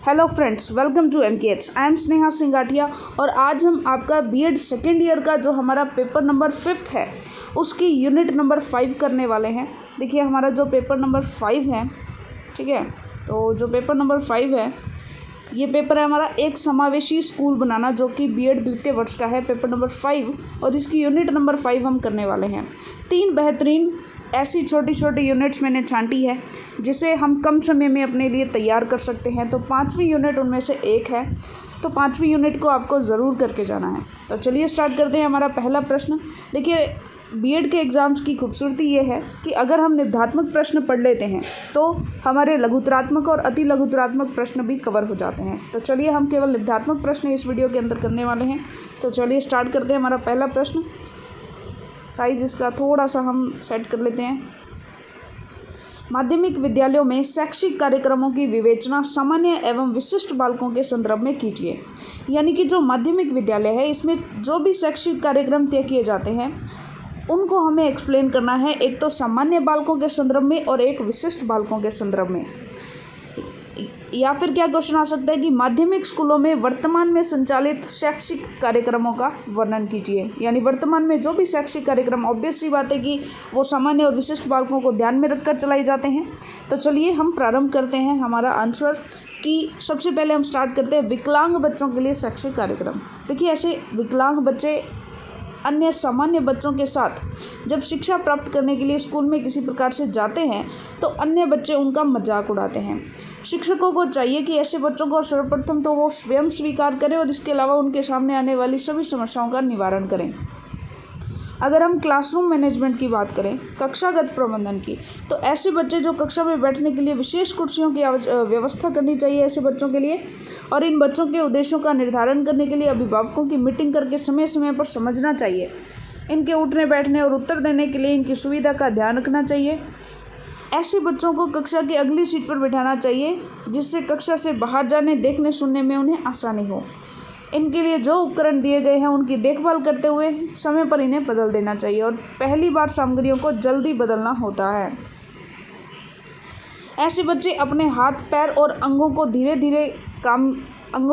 Hello friends, welcome to MKH। I am Sneha Singathiya और आज हम आपका बीएड सेकेंड ईयर का जो हमारा पेपर नंबर 5 है उसकी यूनिट नंबर 5 करने वाले हैं। देखिए हमारा जो पेपर नंबर 5 है, ठीक है, तो जो पेपर नंबर 5 है ये पेपर है हमारा एक समावेशी स्कूल बनाना, जो कि बीएड द्वितीय वर्ष का है, पेपर नंबर 5, और इसकी यूनिट नंबर 5 हम करने वाले हैं। 3 बेहतरीन ऐसी छोटी छोटी यूनिट्स मैंने छांटी है जिसे हम कम समय में अपने लिए तैयार कर सकते हैं। तो 5वीं यूनिट उनमें से एक है, तो 5वीं यूनिट को आपको ज़रूर करके जाना है। तो चलिए स्टार्ट करते हैं। हमारा पहला प्रश्न देखिए, बीएड के एग्ज़ाम्स की खूबसूरती ये है कि अगर हम निबधात्मक प्रश्न पढ़ लेते हैं तो हमारे लघुतरात्मक और अति लघुतरात्मक प्रश्न भी कवर हो जाते हैं। तो चलिए हम केवल निबधात्मक प्रश्न इस वीडियो के अंदर करने वाले हैं। तो चलिए स्टार्ट करते हैं। हमारा पहला प्रश्न, साइज इसका थोड़ा सा हम सेट कर लेते हैं। माध्यमिक विद्यालयों में शैक्षिक कार्यक्रमों की विवेचना सामान्य एवं विशिष्ट बालकों के संदर्भ में कीजिए। यानी कि जो माध्यमिक विद्यालय है इसमें जो भी शैक्षिक कार्यक्रम तय किए जाते हैं उनको हमें एक्सप्लेन करना है, एक तो सामान्य बालकों के संदर्भ में और एक विशिष्ट बालकों के संदर्भ में। या फिर क्या क्वेश्चन आ सकता है कि माध्यमिक स्कूलों में वर्तमान में संचालित शैक्षिक कार्यक्रमों का वर्णन कीजिए। यानी वर्तमान में जो भी शैक्षिक कार्यक्रम, ऑब्वियस सी बात है कि वो सामान्य और विशिष्ट बालकों को ध्यान में रखकर चलाए जाते हैं। तो चलिए हम प्रारंभ करते हैं हमारा आंसर कि सबसे पहले हम स्टार्ट करते हैं विकलांग बच्चों के लिए शैक्षिक कार्यक्रम। देखिए ऐसे विकलांग बच्चे अन्य सामान्य बच्चों के साथ जब शिक्षा प्राप्त करने के लिए स्कूल में किसी प्रकार से जाते हैं तो अन्य बच्चे उनका मजाक उड़ाते हैं। शिक्षकों को चाहिए कि ऐसे बच्चों को सर्वप्रथम तो वो स्वयं स्वीकार करें और इसके अलावा उनके सामने आने वाली सभी समस्याओं का निवारण करें। अगर हम क्लासरूम मैनेजमेंट की बात करें, कक्षागत प्रबंधन की, तो ऐसे बच्चे जो कक्षा में बैठने के लिए विशेष कुर्सियों की व्यवस्था करनी चाहिए ऐसे बच्चों के लिए, और इन बच्चों के उद्देश्यों का निर्धारण करने के लिए अभिभावकों की मीटिंग करके समय समय पर समझना चाहिए। इनके उठने बैठने और उत्तर देने के लिए इनकी सुविधा का ध्यान रखना चाहिए। ऐसे बच्चों को कक्षा की अगली सीट पर बैठाना चाहिए जिससे कक्षा से बाहर जाने, देखने, सुनने में उन्हें आसानी हो। इनके लिए जो उपकरण दिए गए हैं उनकी देखभाल करते हुए समय पर इन्हें बदल देना चाहिए और पहली बार सामग्रियों को जल्दी बदलना होता है। ऐसे बच्चे अपने हाथ, पैर और अंगों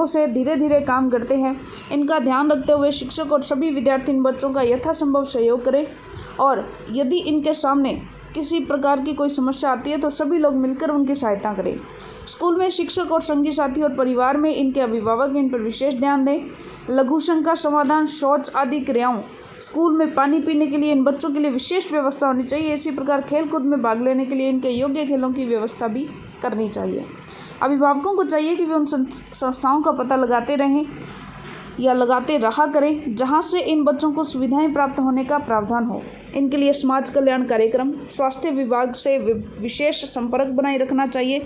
से धीरे धीरे काम करते हैं। इनका ध्यान रखते हुए शिक्षक और सभी विद्यार्थी इन बच्चों का यथासंभव सहयोग करें, और यदि इनके सामने किसी प्रकार की कोई समस्या आती है तो सभी लोग मिलकर उनकी सहायता करें। स्कूल में शिक्षक और संगी साथी और परिवार में इनके अभिभावक इन पर विशेष ध्यान दें। लघु शंका समाधान, शौच आदि क्रियाओं, स्कूल में पानी पीने के लिए इन बच्चों के लिए विशेष व्यवस्था होनी चाहिए। इसी प्रकार खेलकूद में भाग लेने के लिए इनके योग्य खेलों की व्यवस्था भी करनी चाहिए। अभिभावकों को चाहिए कि वे उन संस्थाओं का पता लगाते रहें या लगाते रहा करें जहां से इन बच्चों को सुविधाएं प्राप्त होने का प्रावधान हो। इनके लिए समाज कल्याण कार्यक्रम, स्वास्थ्य विभाग से विशेष संपर्क बनाए रखना चाहिए।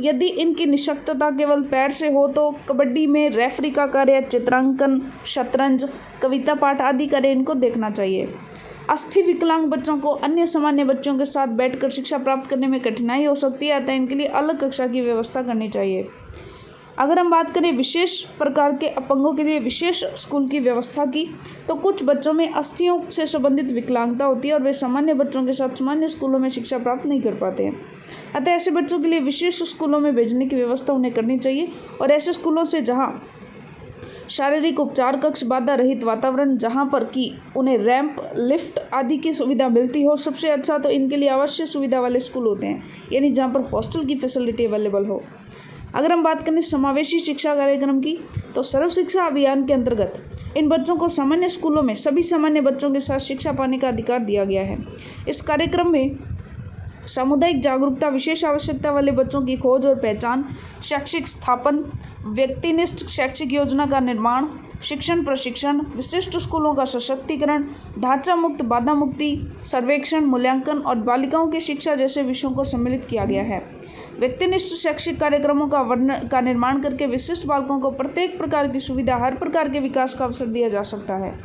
यदि इनकी निःशक्तता केवल पैर से हो तो कबड्डी में रेफरी का कार्य, चित्रांकन, शतरंज, कविता पाठ आदि कार्य इनको देखना चाहिए। अस्थि विकलांग बच्चों को अन्य सामान्य बच्चों के साथ बैठकर शिक्षा प्राप्त करने में कठिनाई हो सकती है, अतः इनके लिए अलग कक्षा की व्यवस्था करनी चाहिए। अगर हम बात करें विशेष प्रकार के अपंगों के लिए विशेष स्कूल की व्यवस्था की, तो कुछ बच्चों में अस्थियों से संबंधित विकलांगता होती है और वे सामान्य बच्चों के साथ सामान्य स्कूलों में शिक्षा प्राप्त नहीं कर पाते हैं। अतः ऐसे बच्चों के लिए विशेष स्कूलों में भेजने की व्यवस्था उन्हें करनी चाहिए, और ऐसे स्कूलों से जहाँ शारीरिक उपचार कक्ष, बाधा रहित वातावरण, जहाँ पर कि उन्हें रैंप, लिफ्ट आदि की सुविधा मिलती हो। सबसे अच्छा तो इनके लिए आवश्यक सुविधा वाले स्कूल होते हैं, यानी जहाँ पर हॉस्टल की फैसिलिटी अवेलेबल हो। अगर हम बात करें समावेशी शिक्षा कार्यक्रम की, तो सर्व शिक्षा अभियान के अंतर्गत इन बच्चों को सामान्य स्कूलों में सभी सामान्य बच्चों के साथ शिक्षा पाने का अधिकार दिया गया है। इस कार्यक्रम में सामुदायिक जागरूकता, विशेष आवश्यकता वाले बच्चों की खोज और पहचान, शैक्षिक स्थापन, व्यक्तिनिष्ठ शैक्षिक योजना का निर्माण, शिक्षण प्रशिक्षण, विशिष्ट स्कूलों का सशक्तिकरण, ढांचा मुक्त, बाधा मुक्ति, सर्वेक्षण, मूल्यांकन और बालिकाओं की शिक्षा जैसे विषयों को सम्मिलित किया गया है। व्यक्तिनिष्ठ शैक्षिक कार्यक्रमों का निर्माण करके विशिष्ट बालकों को प्रत्येक प्रकार की सुविधा, हर प्रकार के विकास का अवसर दिया जा सकता है।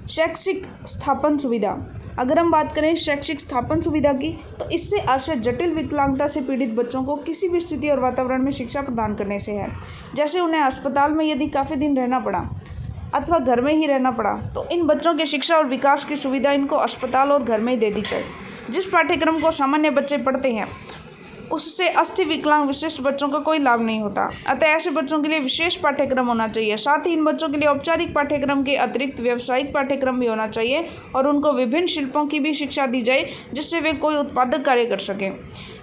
शैक्षिक स्थापन सुविधा, अगर हम बात करें शैक्षिक स्थापन सुविधा की, तो इससे आशय जटिल विकलांगता से पीड़ित बच्चों को किसी भी स्थिति और वातावरण में शिक्षा प्रदान करने से है। जैसे उन्हें अस्पताल में यदि काफ़ी दिन रहना पड़ा अथवा घर में ही रहना पड़ा, तो इन बच्चों के शिक्षा और विकास की सुविधा इनको अस्पताल और घर में ही दे दी जाए। जिस पाठ्यक्रम को सामान्य बच्चे पढ़ते हैं उससे अस्थि विकलांग विशिष्ट बच्चों का कोई लाभ नहीं होता। अतः ऐसे बच्चों के लिए विशेष पाठ्यक्रम होना चाहिए। साथ ही इन बच्चों के लिए औपचारिक पाठ्यक्रम के अतिरिक्त व्यावसायिक पाठ्यक्रम भी होना चाहिए और उनको विभिन्न शिल्पों की भी शिक्षा दी जाए जिससे वे कोई उत्पादक कार्य कर सकें।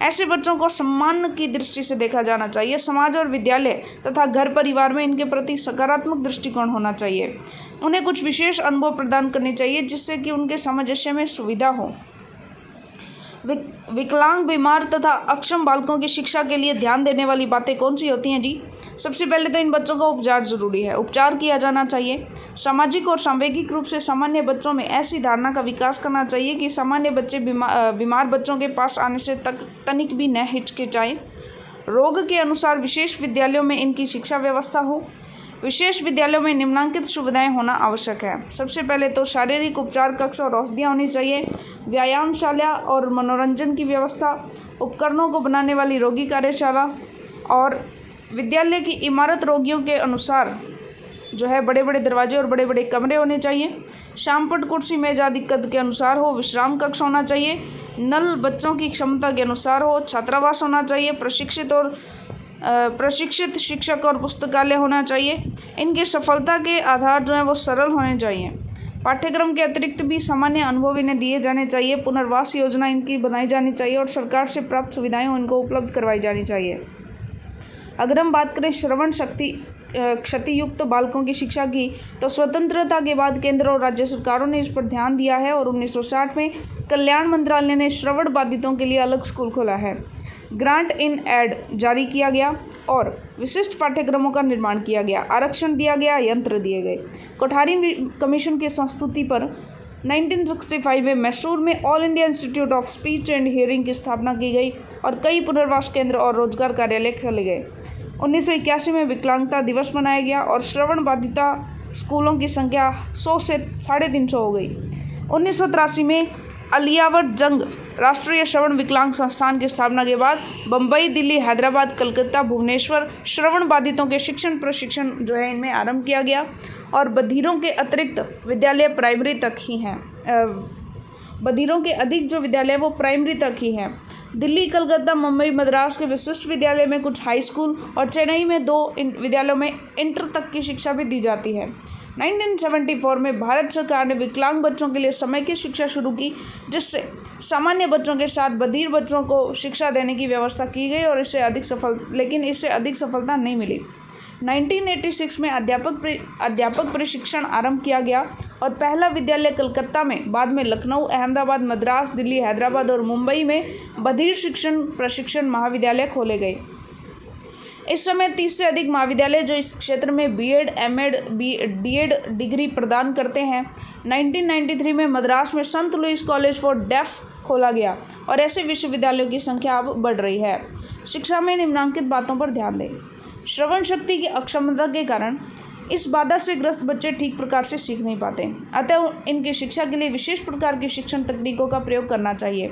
ऐसे बच्चों को सम्मान की दृष्टि से देखा जाना चाहिए। समाज और विद्यालय तथा घर परिवार में इनके प्रति सकारात्मक दृष्टिकोण होना चाहिए। उन्हें कुछ विशेष अनुभव प्रदान करने चाहिए जिससे कि उनके सामंजस्य में सुविधा हो। विकलांग, बीमार तथा अक्षम बालकों की शिक्षा के लिए ध्यान देने वाली बातें कौन सी होती हैं जी? सबसे पहले तो इन बच्चों का उपचार जरूरी है। उपचार किया जाना चाहिए। सामाजिक और सांवेगिक रूप से सामान्य बच्चों में ऐसी धारणा का विकास करना चाहिए कि सामान्य बच्चे बीमार बच्चों के पास आने से तनिक भी न हिचकिचाएं। रोग के अनुसार विशेष विद्यालयों में इनकी शिक्षा व्यवस्था हो। विशेष विद्यालयों में निम्नलिखित सुविधाएं होना आवश्यक है। सबसे पहले तो शारीरिक उपचार कक्ष और औषधियाँ होनी चाहिए, व्यायामशाला और मनोरंजन की व्यवस्था, उपकरणों को बनाने वाली रोगी कार्यशाला और विद्यालय की इमारत रोगियों के अनुसार जो है बड़े बड़े दरवाजे और बड़े बड़े कमरे होने चाहिए। शामपट कुर्सी मेज आदि कद के अनुसार हो। विश्राम कक्ष होना चाहिए। नल बच्चों की क्षमता के अनुसार हो। छात्रावास होना चाहिए। प्रशिक्षित शिक्षक और पुस्तकालय होना चाहिए। इनकी सफलता के आधार जो है वो सरल होने चाहिए। पाठ्यक्रम के अतिरिक्त भी सामान्य अनुभव इन्हें दिए जाने चाहिए। पुनर्वास योजना इनकी बनाई जानी चाहिए और सरकार से प्राप्त सुविधाएं इनको उपलब्ध करवाई जानी चाहिए। अगर हम बात करें श्रवण शक्ति क्षतियुक्त बालकों की शिक्षा की, तो स्वतंत्रता के बाद केंद्र और राज्य सरकारों ने इस पर ध्यान दिया है और 1960 में कल्याण मंत्रालय ने श्रवण बाधितों के लिए अलग स्कूल खोला है। ग्रांट इन एड जारी किया गया और विशिष्ट पाठ्यक्रमों का निर्माण किया गया। आरक्षण दिया गया, यंत्र दिए गए। कोठारी कमीशन की संस्तुति पर 1965 में मैसूर में all India institute of speech and hearing की स्थापना की गई और कई पुनर्वास केंद्र और रोजगार कार्यालय खोले गए। 1981 में विकलांगता दिवस मनाया गया और श्रवण बाधिता स्कूलों की संख्या 100 से 350 हो गई। 1983 में अलियावट जंग राष्ट्रीय श्रवण विकलांग संस्थान की स्थापना के बाद बम्बई, दिल्ली, हैदराबाद, कलकत्ता, भुवनेश्वर श्रवण बाधितों के शिक्षण प्रशिक्षण जो है इनमें आरंभ किया गया और बधिरों के अतिरिक्त विद्यालय प्राइमरी तक ही हैं। बधिरों के अधिक जो विद्यालय वो प्राइमरी तक ही हैं। दिल्ली, कलकत्ता, मुंबई, मद्रास के विशिष्ट विद्यालय में कुछ हाई स्कूल और चेन्नई में 2 विद्यालयों में इंटर तक की शिक्षा भी दी जाती है। 1974 में भारत सरकार ने विकलांग बच्चों के लिए समेकित शिक्षा शुरू की, जिससे सामान्य बच्चों के साथ बधिर बच्चों को शिक्षा देने की व्यवस्था की गई और इससे अधिक सफलता नहीं मिली। 1986 में अध्यापक प्रशिक्षण आरंभ किया गया और पहला विद्यालय कलकत्ता में, बाद में लखनऊ, अहमदाबाद, मद्रास, दिल्ली, हैदराबाद और मुंबई में बधिर शिक्षण प्रशिक्षण महाविद्यालय खोले गए। इस समय 30 से अधिक महाविद्यालय जो इस क्षेत्र में बीएड, एमएड, डीएड डिग्री प्रदान करते हैं। 1993 में मद्रास में संत लुइस कॉलेज फॉर डेफ खोला गया और ऐसे विश्वविद्यालयों की संख्या अब बढ़ रही है। शिक्षा में निम्नलिखित बातों पर ध्यान दें। श्रवण शक्ति की अक्षमता के कारण इस बाधा से ग्रस्त बच्चे ठीक प्रकार से सीख नहीं पाते, अतः इनकी शिक्षा के लिए विशेष प्रकार की शिक्षण तकनीकों का प्रयोग करना चाहिए।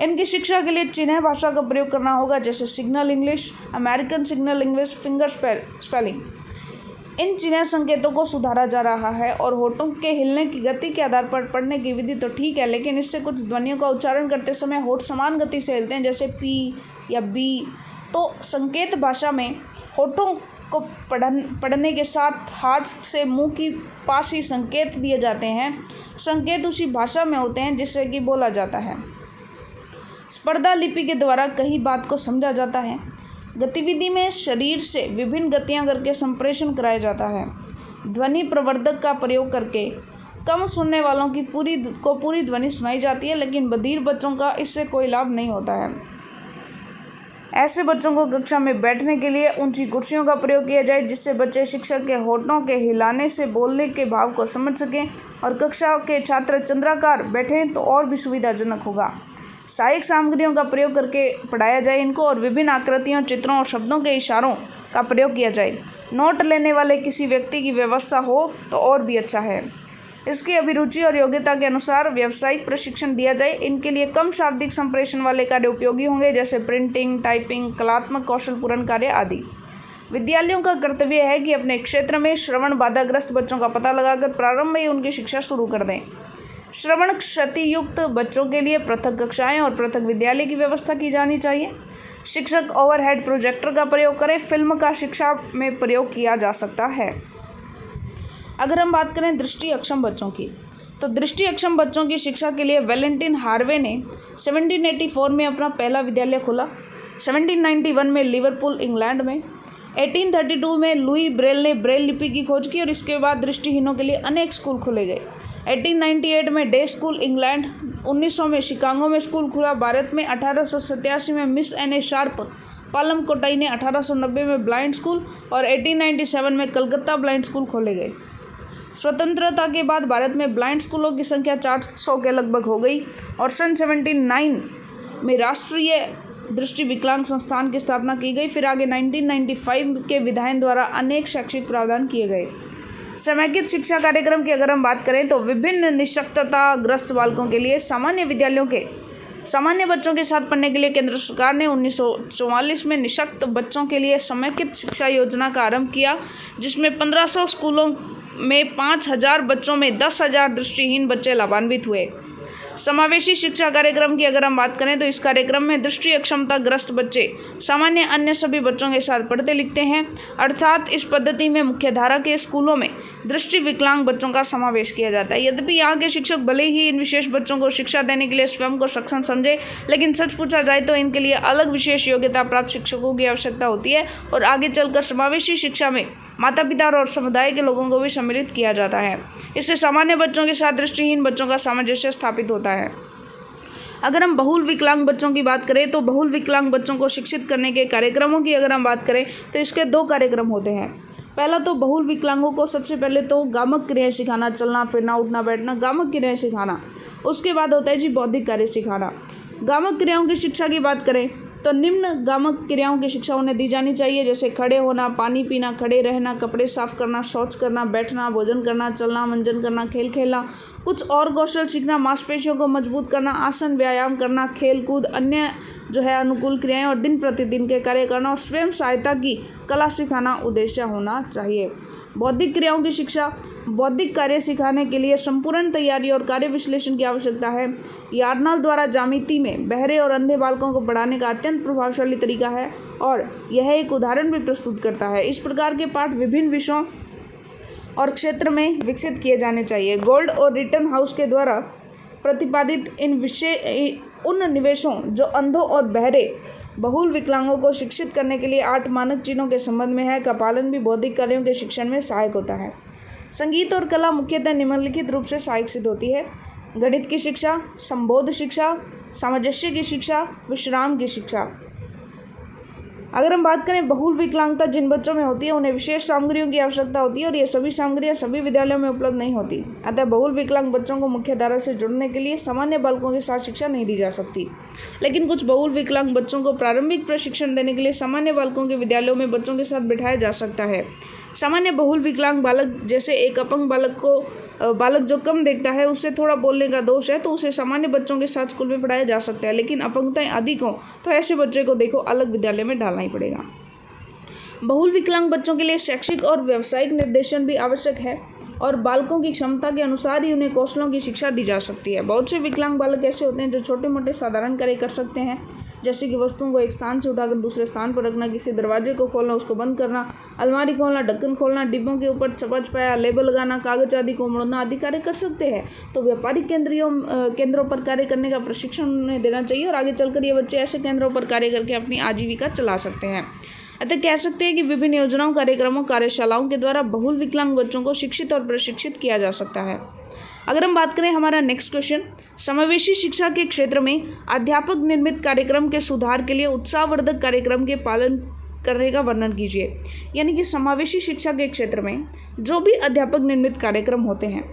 इनकी शिक्षा के लिए चिन्ह भाषा का प्रयोग करना होगा, जैसे signal English, American signal English, finger spelling. इन चिन्ह संकेतों को सुधारा जा रहा है और होठों के हिलने की गति के आधार पर पढ़ने की विधि तो ठीक है, लेकिन इससे कुछ ध्वनियों का उच्चारण करते समय होठ समान गति से हिलते हैं, जैसे पी या बी। तो संकेत भाषा में होठों को पढ़ने के साथ हाथ से मुंह की पास ही संकेत दिए जाते हैं। संकेत उसी भाषा में होते हैं जिससे कि बोला जाता है। स्पर्धा लिपि के द्वारा कई बात को समझा जाता है। गतिविधि में शरीर से विभिन्न गतियां करके संप्रेषण कराया जाता है। ध्वनि प्रवर्धक का प्रयोग करके कम सुनने वालों की पूरी ध्वनि सुनाई जाती है, लेकिन बधिर बच्चों का इससे कोई लाभ नहीं होता है। ऐसे बच्चों को कक्षा में बैठने के लिए ऊंची कुर्सियों का प्रयोग किया जाए, जिससे बच्चे शिक्षक के होठों के हिलाने से बोलने के भाव को समझ सकें और कक्षा के छात्र चंद्राकार बैठें तो और भी सुविधाजनक होगा। सहायक सामग्रियों का प्रयोग करके पढ़ाया जाए इनको और विभिन्न आकृतियों, चित्रों और शब्दों के इशारों का प्रयोग किया जाए। नोट लेने वाले किसी व्यक्ति की व्यवस्था हो तो और भी अच्छा है। इसकी अभिरुचि और योग्यता के अनुसार व्यावसायिक प्रशिक्षण दिया जाए। इनके लिए कम शाब्दिक संप्रेषण वाले कार्य उपयोगी होंगे, जैसे प्रिंटिंग, टाइपिंग, कलात्मक कौशल पूर्ण कार्य आदि। विद्यालयों का कर्तव्य है कि अपने क्षेत्र में श्रवण बाधाग्रस्त बच्चों का पता लगाकर प्रारंभ में ही उनकी शिक्षा शुरू कर दें। श्रवण क्षतियुक्त बच्चों के लिए पृथक कक्षाएं और पृथक विद्यालय की व्यवस्था की जानी चाहिए। शिक्षक ओवरहेड प्रोजेक्टर का प्रयोग करें। फिल्म का शिक्षा में प्रयोग किया जा सकता है। अगर हम बात करें दृष्टि अक्षम बच्चों की, तो दृष्टि अक्षम बच्चों की शिक्षा के लिए वैलेंटिन हार्वे ने 1784 में अपना पहला विद्यालय खोला। 1791 में लिवरपूल इंग्लैंड में, 1832 में लुई ब्रेल ने ब्रेल लिपि की खोज की और इसके बाद दृष्टिहीनों के लिए अनेक स्कूल खोले गए। 1898 में डे स्कूल इंग्लैंड, 1900 में शिकागो में स्कूल खुला। भारत में 1887 में Miss N A Sharp Palam Kottai ने 1890 में ब्लाइंड स्कूल और 1897 में कलकत्ता ब्लाइंड स्कूल खोले गए। स्वतंत्रता के बाद भारत में ब्लाइंड स्कूलों की संख्या 400 के लगभग हो गई और सन 1979 में राष्ट्रीय दृष्टि विकलांग संस्थान की स्थापना की गई। फिर आगे 1995 के विधायन द्वारा अनेक शैक्षिक प्रावधान किए गए। समेकित शिक्षा कार्यक्रम की अगर हम बात करें तो विभिन्न निःशक्तताग्रस्त बालकों के लिए सामान्य विद्यालयों के सामान्य बच्चों के साथ पढ़ने के लिए केंद्र सरकार ने 1944 में निःशक्त बच्चों के लिए समेकित शिक्षा योजना का आरंभ किया, जिसमें 1500 स्कूलों में 5000 बच्चों में 10,000 दृष्टिहीन बच्चे लाभान्वित हुए। समावेशी शिक्षा कार्यक्रम की अगर हम बात करें तो इस कार्यक्रम में दृष्टि अक्षमताग्रस्त बच्चे सामान्य अन्य सभी बच्चों के साथ पढ़ते लिखते हैं, अर्थात इस पद्धति में मुख्यधारा के स्कूलों में दृष्टि विकलांग बच्चों का समावेश किया जाता है। यद्यपि यहाँ के शिक्षक भले ही इन विशेष बच्चों को शिक्षा देने के लिए स्वयं को सक्षम समझे, लेकिन सच पूछा जाए तो इनके लिए अलग विशेष योग्यता प्राप्त शिक्षकों की आवश्यकता होती है और आगे चलकर समावेशी शिक्षा में माता पिता और समुदाय के लोगों को भी सम्मिलित किया जाता है। इससे सामान्य बच्चों के साथ दृष्टिहीन बच्चों का सामंजस्य स्थापित होता है। अगर हम बहुल विकलांग बच्चों की बात करें तो बहुल विकलांग बच्चों को शिक्षित करने के कार्यक्रमों की अगर हम बात करें तो इसके 2 कार्यक्रम होते हैं। पहला तो बहुल विकलांगों को सबसे पहले तो गामक क्रियाएं सिखाना, चलना फिरना उठना बैठना, गामक क्रियाएं सिखाना। उसके बाद होता है जी बौद्धिक कार्य सिखाना। गामक क्रियाओं की शिक्षा की बात करें तो निम्न गामक क्रियाओं की शिक्षा उन्हें दी जानी चाहिए, जैसे खड़े होना, पानी पीना, खड़े रहना, कपड़े साफ करना, शौच करना, बैठना, भोजन करना, चलना, मंजन करना, खेल खेलना, कुछ और कौशल सीखना, मांसपेशियों को मजबूत करना, आसन व्यायाम करना, खेल कूद, अन्य अनुकूल क्रियाएं और दिन प्रतिदिन के कार्य करना और स्वयं सहायता की कला सिखाना उद्देश्य होना चाहिए। बौद्धिक क्रियाओं की शिक्षा, बौद्धिक कार्य सिखाने के लिए संपूर्ण तैयारी और कार्य विश्लेषण की आवश्यकता है। यार्डनल द्वारा ज्यामिति में बहरे और अंधे बालकों को पढ़ाने का अत्यंत प्रभावशाली तरीका है और यह एक उदाहरण भी प्रस्तुत करता है। इस प्रकार के पाठ विभिन्न विषयों और क्षेत्र में विकसित किए जाने चाहिए। गोल्ड और रिटन हाउस के द्वारा प्रतिपादित उन निवेशों जो अंधों और बहरे बहुल विकलांगों को शिक्षित करने के लिए 8 मानक चिन्हों के संबंध में है का पालन भी बौद्धिक कार्यों के शिक्षण में सहायक होता है। संगीत और कला मुख्यतः निम्नलिखित रूप से सहायक सिद्ध होती है: गणित की शिक्षा, संबोध शिक्षा, सामंजस्य की शिक्षा, विश्राम की शिक्षा। अगर हम बात करें बहुल विकलांगता जिन बच्चों में होती है उन्हें विशेष सामग्रियों की आवश्यकता होती है और ये सभी सामग्रियां सभी विद्यालयों में उपलब्ध नहीं होती। अतः बहुल विकलांग बच्चों को मुख्य धारा से जुड़ने के लिए सामान्य बालकों के साथ शिक्षा नहीं दी जा सकती, लेकिन कुछ बहुल विकलांग बच्चों को प्रारंभिक प्रशिक्षण देने के लिए सामान्य बालकों के विद्यालयों में बच्चों के साथ बिठाया जा सकता है। सामान्य बहुल विकलांग बालक, जैसे एक अपंग बालक जो कम देखता है, उससे थोड़ा बोलने का दोष है, तो उसे सामान्य बच्चों के साथ स्कूल में पढ़ाया जा सकता है, लेकिन अपंगताएं अधिक हों तो ऐसे बच्चे को देखो अलग विद्यालय में डालना ही पड़ेगा। बहुल विकलांग बच्चों के लिए शैक्षिक और व्यावसायिक निर्देशन भी आवश्यक है और बालकों की क्षमता के अनुसार ही उन्हें कौशलों की शिक्षा दी जा सकती है। बहुत से विकलांग बालक ऐसे होते हैं जो छोटे मोटे साधारण कार्य कर सकते हैं, जैसे कि वस्तुओं को एक स्थान से उठाकर दूसरे स्थान पर रखना, किसी दरवाजे को खोलना, उसको बंद करना, अलमारी खोलना, ढक्कन खोलना, डिब्बों के ऊपर छपा छपाया लेबल लगाना, कागज आदि को मोड़ना आदि कार्य कर सकते हैं। तो व्यापारिक केंद्रों पर कार्य करने का प्रशिक्षण उन्हें देना चाहिए और आगे चलकर ये बच्चे ऐसे केंद्रों पर कार्य करके अपनी आजीविका चला सकते हैं। अतः कह सकते हैं कि विभिन्न योजनाओं, कार्यक्रमों, कार्यशालाओं के द्वारा बहुल विकलांग बच्चों को शिक्षित और प्रशिक्षित किया जा सकता है। अगर हम बात करें हमारा नेक्स्ट क्वेश्चन, समावेशी शिक्षा के क्षेत्र में अध्यापक निर्मित कार्यक्रम के सुधार के लिए उत्साहवर्धक कार्यक्रम के पालन करने का वर्णन कीजिए। यानी कि समावेशी शिक्षा के क्षेत्र में जो भी अध्यापक निर्मित कार्यक्रम होते हैं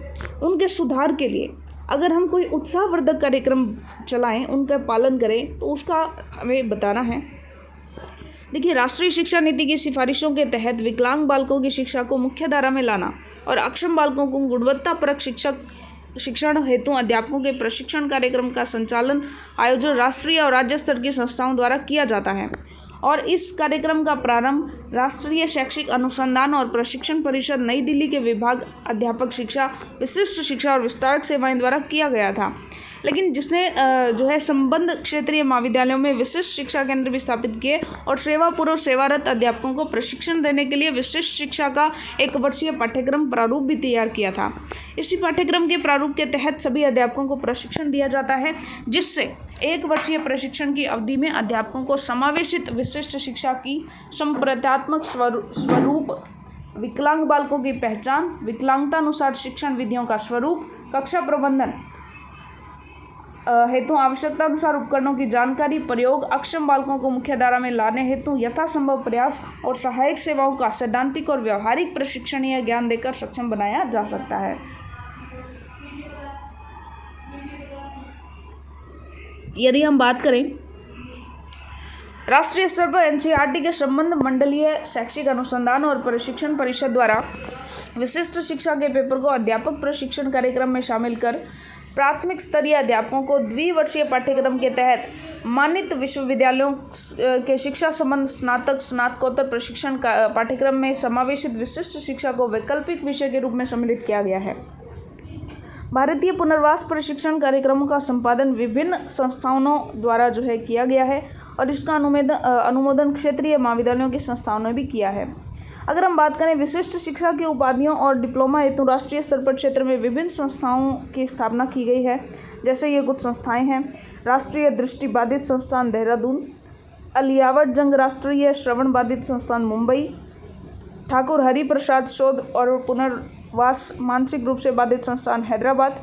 उनके सुधार के लिए अगर हम कोई उत्साहवर्धक कार्यक्रम चलाएं, उनका पालन करें, तो उसका हमें बताना है। देखिए, राष्ट्रीय शिक्षा नीति की सिफारिशों के तहत विकलांग बालकों की शिक्षा को मुख्य धारा में लाना और अक्षम बालकों को गुणवत्तापरक शिक्षण हेतु अध्यापकों के प्रशिक्षण कार्यक्रम का संचालन, आयोजन राष्ट्रीय और राज्य स्तर की संस्थाओं द्वारा किया जाता है और इस कार्यक्रम का प्रारंभ राष्ट्रीय शैक्षिक अनुसंधान और प्रशिक्षण परिषद नई दिल्ली के विभाग अध्यापक शिक्षा, विशिष्ट शिक्षा और विस्तारक सेवाएं द्वारा किया गया था। लेकिन जिसने जो है संबद्ध क्षेत्रीय महाविद्यालयों में विशिष्ट शिक्षा केंद्र भी स्थापित किए और सेवा पूर्व सेवारत अध्यापकों को प्रशिक्षण देने के लिए विशिष्ट शिक्षा का 1 वर्षीय पाठ्यक्रम प्रारूप भी तैयार किया था। इसी पाठ्यक्रम के प्रारूप के तहत सभी अध्यापकों को प्रशिक्षण दिया जाता है, जिससे 1 वर्षीय प्रशिक्षण की अवधि में अध्यापकों को समावेशित विशिष्ट शिक्षा की संप्रदात्मक स्वरूप, विकलांग बालकों की पहचान, विकलांगतानुसार शिक्षण विधियों का स्वरूप, कक्षा प्रबंधन हेतु आवश्यकतानुसार उपकरणों की जानकारी, प्रयोग, अक्षम बालकों को मुख्यधारा में लाने हेतु यथासंभव प्रयास और सहायक सेवाओं का सैद्धांतिक और व्यावहारिक प्रशिक्षणीय ज्ञान देकर सक्षम बनाया जा सकता है। यदि हम बात करें राष्ट्रीय स्तर पर एनसीईआरटी के संबंध मंडलीय शैक्षिक अनुसंधान और प्रशिक्षण परिषद द्वारा विशिष्ट शिक्षा के पेपर को अध्यापक प्रशिक्षण कार्यक्रम में शामिल कर प्राथमिक स्तरीय अध्यापकों को द्विवर्षीय पाठ्यक्रम के तहत मान्यत विश्वविद्यालयों के शिक्षा संबंध स्नातक स्नातकोत्तर प्रशिक्षण पाठ्यक्रम में समावेशित विशिष्ट शिक्षा को वैकल्पिक विषय के रूप में सम्मिलित किया गया है। भारतीय पुनर्वास प्रशिक्षण कार्यक्रमों का संपादन विभिन्न संस्थानों द्वारा जो है किया गया है और इसका अनुमोदन क्षेत्रीय महाविद्यालयों की संस्थाओं ने भी किया है। अगर हम बात करें विशिष्ट शिक्षा की उपाधियों और डिप्लोमा हेतु राष्ट्रीय स्तर पर क्षेत्र में विभिन्न संस्थाओं की स्थापना की गई है। जैसे ये कुछ संस्थाएं हैं: राष्ट्रीय दृष्टिबाधित संस्थान देहरादून, अलियावट जंग राष्ट्रीय श्रवण बाधित संस्थान मुंबई, ठाकुर हरिप्रसाद शोध और पुनर्वास मानसिक रूप से बाधित संस्थान हैदराबाद,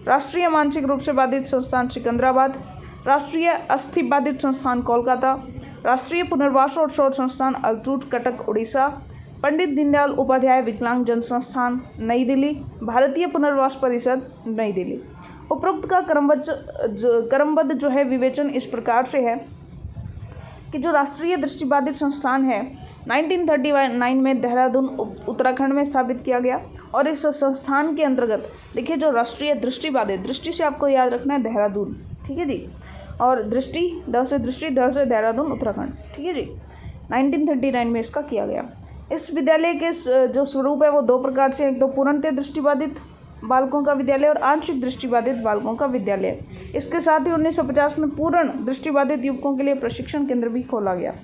राष्ट्रीय मानसिक रूप से बाधित संस्थान सिकंदराबाद, राष्ट्रीय अस्थि बाधित संस्थान कोलकाता, राष्ट्रीय पुनर्वास और शोध संस्थान अल्टूट कटक उड़ीसा, पंडित दीनदयाल उपाध्याय विकलांग जन संस्थान नई दिल्ली, भारतीय पुनर्वास परिषद नई दिल्ली। उपरोक्त का क्रमबद्ध जो है विवेचन इस प्रकार से है कि जो राष्ट्रीय दृष्टिबाधित संस्थान है 1939 में देहरादून उत्तराखंड में स्थापित किया गया और इस संस्थान के अंतर्गत देखिए जो राष्ट्रीय दृष्टिबाधित, दृष्टि से आपको याद रखना है देहरादून, ठीक है जी, और दृष्टि द से देहरादून उत्तराखंड, ठीक है जी। 1939 में इसका किया गया। इस विद्यालय के जो स्वरूप है वो 2 प्रकार से, एक तो पूर्णतः दृष्टिबाधित बालकों का विद्यालय और आंशिक दृष्टिबाधित बालकों का विद्यालय। इसके साथ ही 1950 में पूर्ण दृष्टिबाधित युवकों के लिए प्रशिक्षण केंद्र भी खोला गया।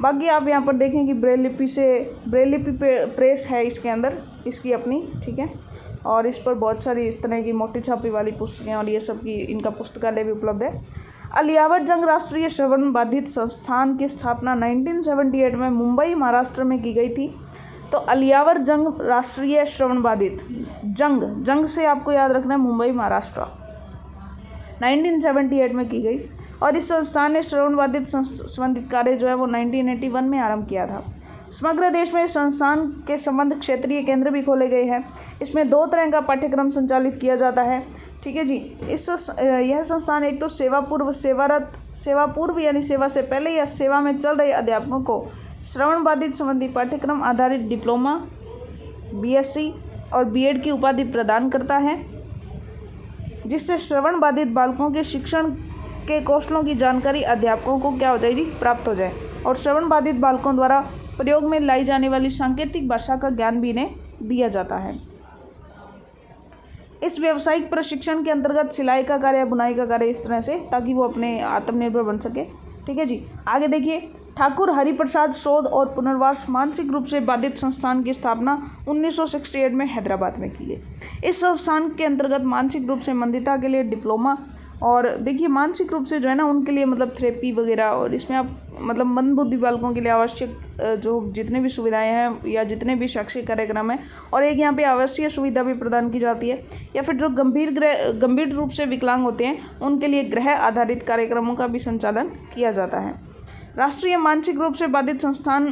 बाकी आप यहाँ पर देखें कि ब्रेल लिपि प्रेस है इसके अंदर, इसकी अपनी, ठीक है, और इस पर बहुत सारी इस तरह की मोटी छापी वाली पुस्तकें और ये सब की इनका पुस्तकालय भी उपलब्ध है। अलियावट जंग राष्ट्रीय श्रवण बाधित संस्थान की स्थापना 1978 में मुंबई महाराष्ट्र में की गई थी। तो अलियावट जंग राष्ट्रीय श्रवण बाधित, जंग से आपको याद रखना है मुंबई महाराष्ट्र, 1978 में की गई और इस संस्थान ने श्रवण बाधित संबंधित कार्य जो है वो 1981 में आरंभ किया था। समग्र देश में संस्थान के संबंध क्षेत्रीय केंद्र भी खोले गए हैं। इसमें 2 तरह का पाठ्यक्रम संचालित किया जाता है, ठीक है जी। यह संस्थान एक तो सेवा पूर्व यानी सेवा से पहले या सेवा में चल रहे अध्यापकों को श्रवण बाधित संबंधी पाठ्यक्रम आधारित डिप्लोमा, बीएससी और बीएड की उपाधि प्रदान करता है, जिससे श्रवण बाधित बालकों के शिक्षण के कौशलों की जानकारी अध्यापकों को क्या हो जाएगी, प्राप्त हो जाए और श्रवण बाधित बालकों द्वारा प्रयोग में लाई जाने वाली सांकेतिक भाषा का ज्ञान भी इन्हें दिया जाता है। इस व्यावसायिक प्रशिक्षण के अंतर्गत सिलाई का कार्य, बुनाई का कार्य, इस तरह से, ताकि वो अपने आत्मनिर्भर बन सके, ठीक है जी। आगे देखिए, ठाकुर हरिप्रसाद शोध और पुनर्वास मानसिक रूप से बाधित संस्थान की स्थापना 1968 में हैदराबाद में की गई। इस संस्थान के अंतर्गत मानसिक रूप से मंदिता के लिए डिप्लोमा और देखिए मानसिक रूप से जो है ना उनके लिए मतलब थेरेपी वगैरह, और इसमें आप मतलब मंदबुद्धि बालकों के लिए आवश्यक जो जितने भी सुविधाएं हैं या जितने भी शैक्षिक कार्यक्रम हैं, और एक यहाँ पे आवश्यक सुविधा भी प्रदान की जाती है, या फिर जो गंभीर रूप से विकलांग होते हैं उनके लिए गृह आधारित कार्यक्रमों का भी संचालन किया जाता है। राष्ट्रीय मानसिक रूप से बाधित संस्थान